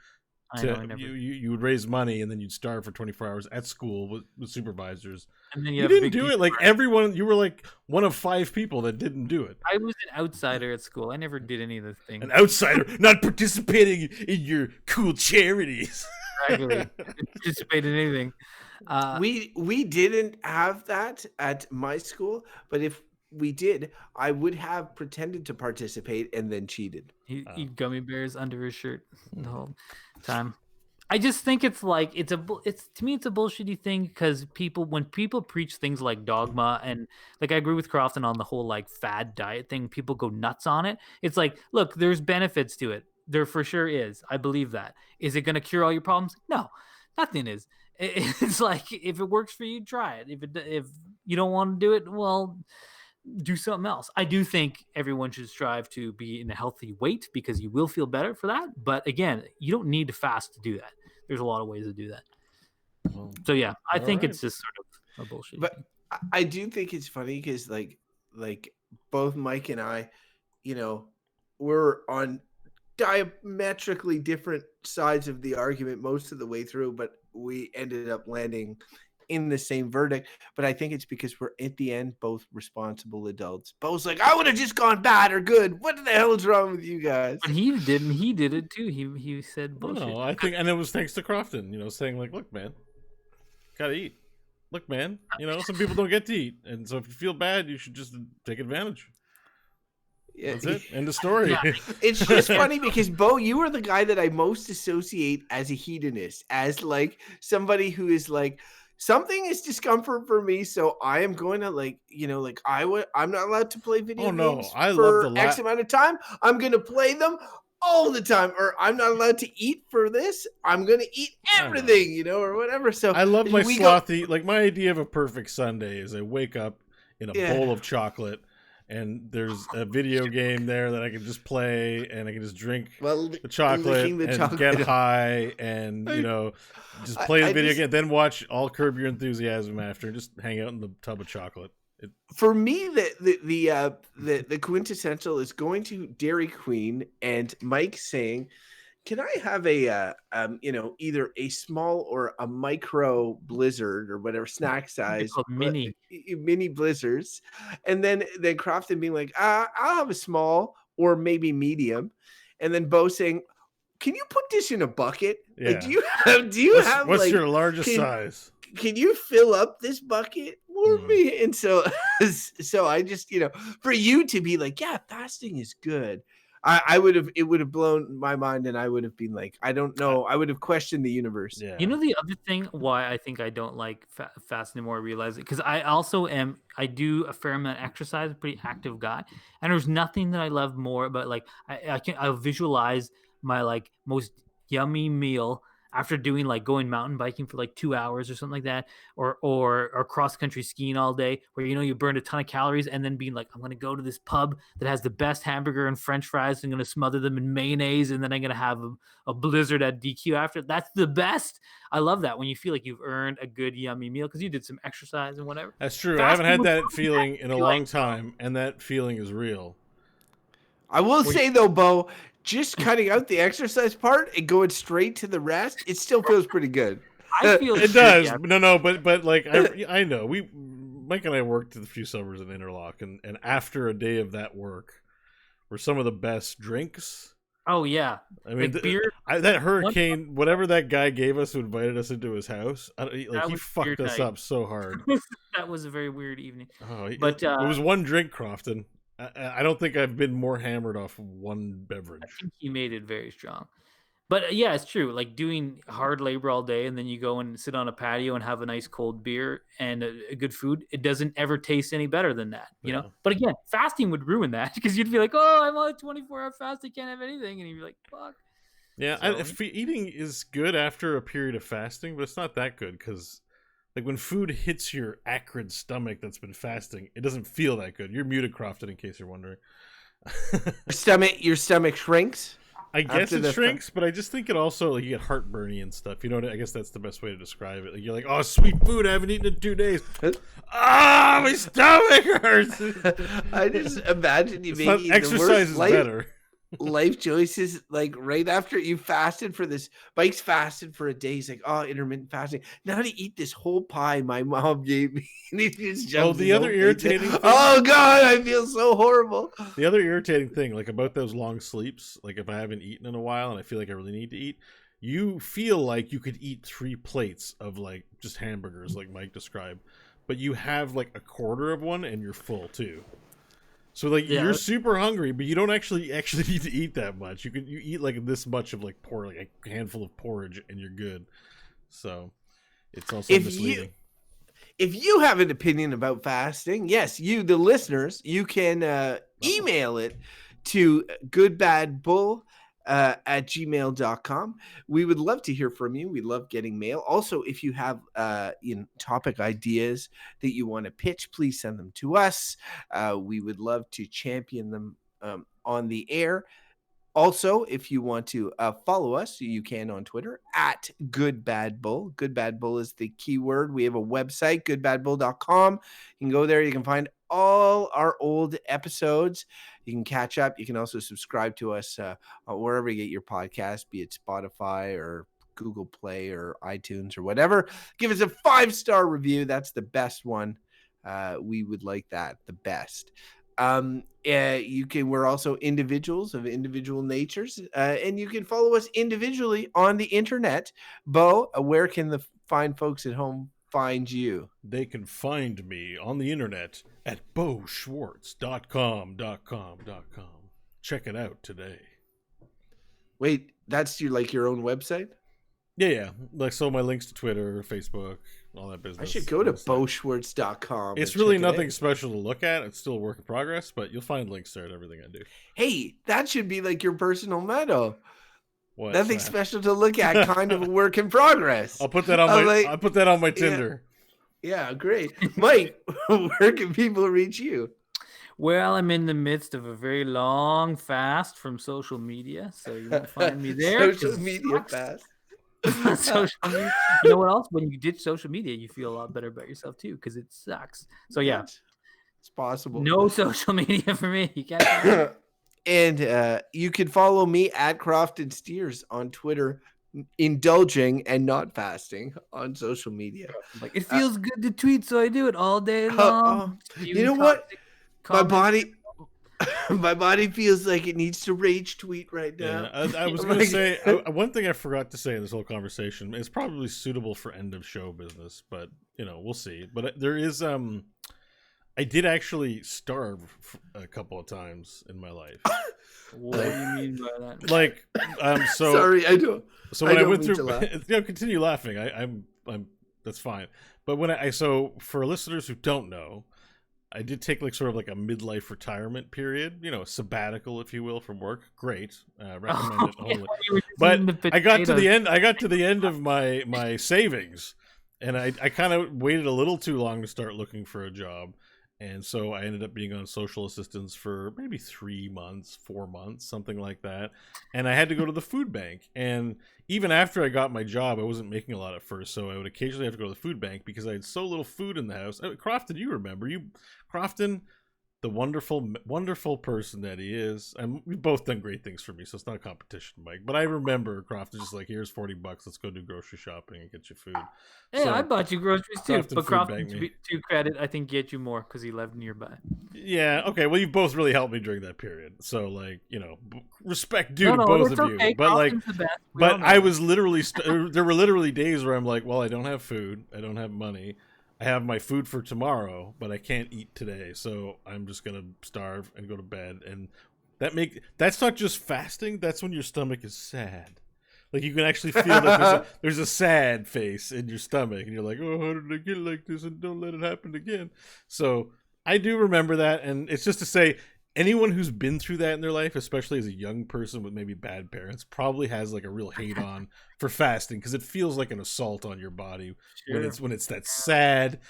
You would raise money and then you'd starve for 24 hours at school with supervisors. And then you didn't do it like everyone. You were like one of 5 people that didn't do it. I was an outsider at school. I never did any of the things. An outsider, not participating in your cool charities. Exactly. Participate in anything. We didn't have that at my school, but if we did, I would have pretended to participate and then cheated. He eat gummy bears under his shirt the whole time. I just think it's like to me it's a bullshitty thing because when people preach things like dogma and like I agree with Crofton on the whole like fad diet thing, people go nuts on it. It's like, look, there's benefits to it. There for sure is. I believe that. Is it going to cure all your problems? No, nothing is. It's like if it works for you, try it. If you don't want to do it, well, do something else. I do think everyone should strive to be in a healthy weight because you will feel better for that. But again, you don't need to fast to do that. There's a lot of ways to do that. So yeah, I think it's just sort of a bullshit. But I do think it's funny because like both Mike and I, we're on diametrically different sides of the argument most of the way through, but we ended up landing in the same verdict. But I think it's because we're at the end both responsible adults. Bo's like, I would have just gone bad or good. What the hell is wrong with you guys? But he didn't. He did it too. He said bullshit. No, I think, and it was thanks to Crofton, saying like, look, man, gotta eat. Look, man, some people don't get to eat, and so if you feel bad, you should just take advantage. Yeah, that's it. End of story. Yeah. It's just funny because Bo, you are the guy that I most associate as a hedonist, as like somebody who is like, something is discomfort for me, so I am going to I'm not allowed to play video games for X amount of time. I'm going to play them all the time, or I'm not allowed to eat for this. I'm going to eat everything, or whatever. So I love my slothy. Like my idea of a perfect Sunday is I wake up in a bowl of chocolate. And there's a video game there that I can just play, and I can just drink the chocolate and get high, and just play the video game. Then watch all Curb Your Enthusiasm after, and just hang out in the tub of chocolate. For me, the quintessential is going to Dairy Queen and Mike saying, "Can I have a either a small or a micro blizzard or whatever snack size, mini blizzards," and then Crofton being like, "I'll have a small or maybe medium," and then Bo saying, "Can you put this in a bucket? Yeah. Like, do you have what's your largest size? Can you fill up this bucket for me?" And so I just for you to be like, "Yeah, fasting is good." I would have, it would have blown my mind, and I would have been like, I don't know. I would have questioned the universe. Yeah. You know, the other thing why I think I don't like fast anymore, I realize it, because I also I do a fair amount of exercise, a pretty active guy, and there's nothing that I love more, but like I'll visualize my like most yummy meal after doing like going mountain biking for like 2 hours or something like that, or cross country skiing all day, where you burned a ton of calories, and then being like, I'm gonna go to this pub that has the best hamburger and French fries, and I'm gonna smother them in mayonnaise, and then I'm gonna have a blizzard at DQ after. That's the best. I love that when you feel like you've earned a good yummy meal because you did some exercise and whatever. That's true. Fasting I haven't had would that probably feeling in a be long like, time, and that feeling is real. I will say though, Bo, just cutting out the exercise part and going straight to the rest, it still feels pretty good. I feel It shitty does. after- No, but like I know Mike and I worked a few summers in Interlock, and after a day of that work, were some of the best drinks. Oh yeah, I mean, like beer. that hurricane, whatever that guy gave us who invited us into his house, he was fucked weird us night. up so hard. That was a very weird evening. Oh, But, it was one drink, Crofton. I don't think I've been more hammered off one beverage. I think he made it very strong. But yeah, it's true. Like doing hard labor all day, and then you go and sit on a patio and have a nice cold beer and a good food. It doesn't ever taste any better than that, you know. But again, fasting would ruin that because you'd be like, "Oh, I'm on a 24-hour fast. I can't have anything," and you'd be like, "Fuck." Yeah, So- eating is good after a period of fasting, but it's not that good because, like, when food hits your acrid stomach that's been fasting, it doesn't feel that good. You're muted, Crofton, in case you're wondering. Your stomach shrinks. I guess After it the shrinks, but I just think it also, like, you get heartburny and stuff. You know what I guess that's the best way to describe it. Like, you're like, oh, sweet food, I haven't eaten in 2 days. Ah, my stomach hurts. I just imagine you It's not, making exercise the worst is better. life choices, like right after you fasted for this. Mike's fasted for a day. He's like, oh, intermittent fasting. Now to eat this whole pie my mom gave me. And he just jumps the his other whole face irritating in. thing- Oh God, I feel so horrible. The other irritating thing, like, about those long sleeps, like, if I haven't eaten in a while and I feel like I really need to eat, you feel like you could eat 3 plates of, like, just hamburgers, like Mike described, but you have, like, a quarter of one and you're full too. So, like, Yeah. you're super hungry, but you don't actually need to eat that much. You eat like this much of, like, like a handful of porridge, and you're good. So it's also misleading. If you have an opinion about fasting, yes, you, the listeners, you can email it to goodbadbull at gmail.com. We would love to hear from you. We love getting mail. Also, if you have topic ideas that you want to pitch, please send them to us. We would love to champion them on the air. Also, if you want to follow us, you can on Twitter at goodbadbull. Goodbadbull is the keyword. We have a website, goodbadbull.com. You can go there. You can find all our old episodes. You can catch up. You can also subscribe to us wherever you get your podcast, be it Spotify or Google Play or iTunes or whatever. Give us a 5-star review. That's the best one. We would like that the best. We're also individuals of individual natures, and you can follow us individually on the internet. Bo, where can the fine folks at home find you? They can find me on the internet at boschwartz.com. Check it out today. Wait, that's your own website? Yeah. Like, so my links to Twitter, Facebook, all that business. I should go to boschwartz.com. It's really nothing special to look at. It's still a work in progress, but you'll find links there to everything I do. Hey, that should be like your personal motto. What? Nothing special to look at, kind of a work in progress. I'll put that on I'll put that on my Tinder. Yeah, great. Mike, where can people reach you? Well, I'm in the midst of a very long fast from social media, so you won't find me there. Social media fast. Social media. You know what else? When you ditch social media, you feel a lot better about yourself too, because it sucks. So yeah, it's possible. No social media for me. You can't. And you can follow me at Crofton Steers on Twitter, indulging and not fasting on social media. Like, it feels good to tweet, so I do it all day long. You know what? My body feels like it needs to rage tweet right now. Yeah, I was going to say, one thing I forgot to say in this whole conversation is probably suitable for end of show business, but we'll see. But there is, I did actually starve a couple of times in my life. What do you mean by that? Like, so Sorry, I don't. So when I don't went mean through, to laugh. continue laughing. I'm that's fine. But when so for listeners who don't know, I did take like sort of like a midlife retirement period, a sabbatical, if you will, from work. Great, recommend it only. You were just But eating the I got to the potatoes. end. I got to the end of my savings, and I kind of waited a little too long to start looking for a job, and so I ended up being on social assistance for maybe 3 months, 4 months, something like that. And I had to go to the food bank, and even after I got my job, I wasn't making a lot at first, so I would occasionally have to go to the food bank because I had so little food in the house. Crofton, you remember Crofton, the wonderful person that he is, and we've both done great things for me, so it's not a competition, Mike. But I remember Crofton just like, here's $40, let's go do grocery shopping and get you food. Hey, So, I bought you groceries too, Crofton but food Crofton, banked me. to credit, I think get you more because he lived nearby. Yeah, okay. Well, you've both really helped me during that period, so like, respect due to No, both it's of you. okay. But like, Crofton's the best. We all but know I that. was literally there were literally days where I'm like, well, I don't have food, I don't have money. I have my food for tomorrow, but I can't eat today, so I'm just gonna starve and go to bed. And that's not just fasting. That's when your stomach is sad. Like you can actually feel that there's a sad face in your stomach, and you're like, oh, how did I get like this? And don't let it happen again. So I do remember that, and it's just to say, anyone who's been through that in their life, especially as a young person with maybe bad parents, probably has like a real hate on for fasting because it feels like an assault on your body when it's that sad,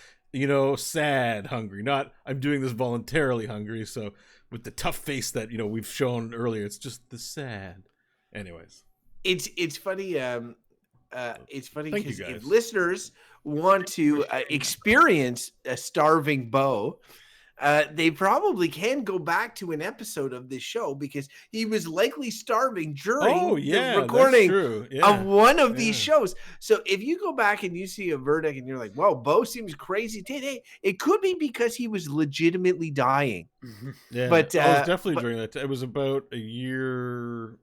sad hungry. Not I'm doing this voluntarily hungry. So with the tough face that we've shown earlier, it's just the sad. Anyways, It's funny. It's funny Thank you, because if guys. listeners want to experience a starving Bo, they probably can go back to an episode of this show because he was likely starving during the recording of one of these shows. So if you go back and you see a verdict and you're like, "Whoa, Bo seems crazy today," it could be because he was legitimately dying. Yeah, But it was definitely during that. It was about a year.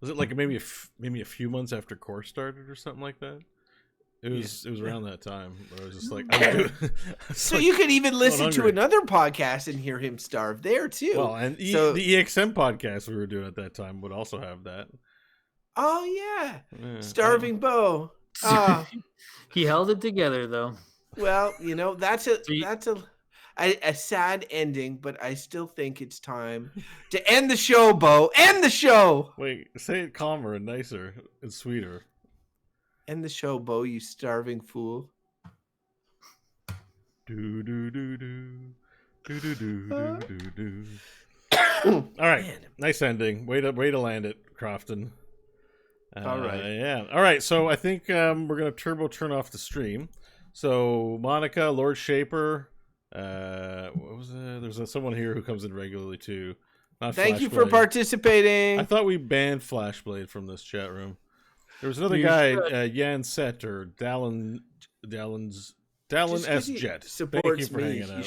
Was it like maybe a few months after course started or something like that? It was around that time where I was just like, so you could even listen to another podcast and hear him starve there too. Well, and the EXM podcast we were doing at that time would also have that. Oh yeah, starving Bo. He held it together though. Well, that's a sad ending, but I still think it's time to end the show, Bo. End the show. Wait, say it calmer and nicer and sweeter. End the show, Bo, you starving fool. Do do do do do do do do do. All right, man. Nice ending. Way to land it, Crofton. All right, yeah. All right, so I think we're gonna turn off the stream. So Monica, Lord Shaper, what was it? There's someone here who comes in regularly too. Thank you for participating. I thought we banned Flashblade from this chat room. There was another guy, Jan Set or Dallin S. Jet. Thank you for hanging out.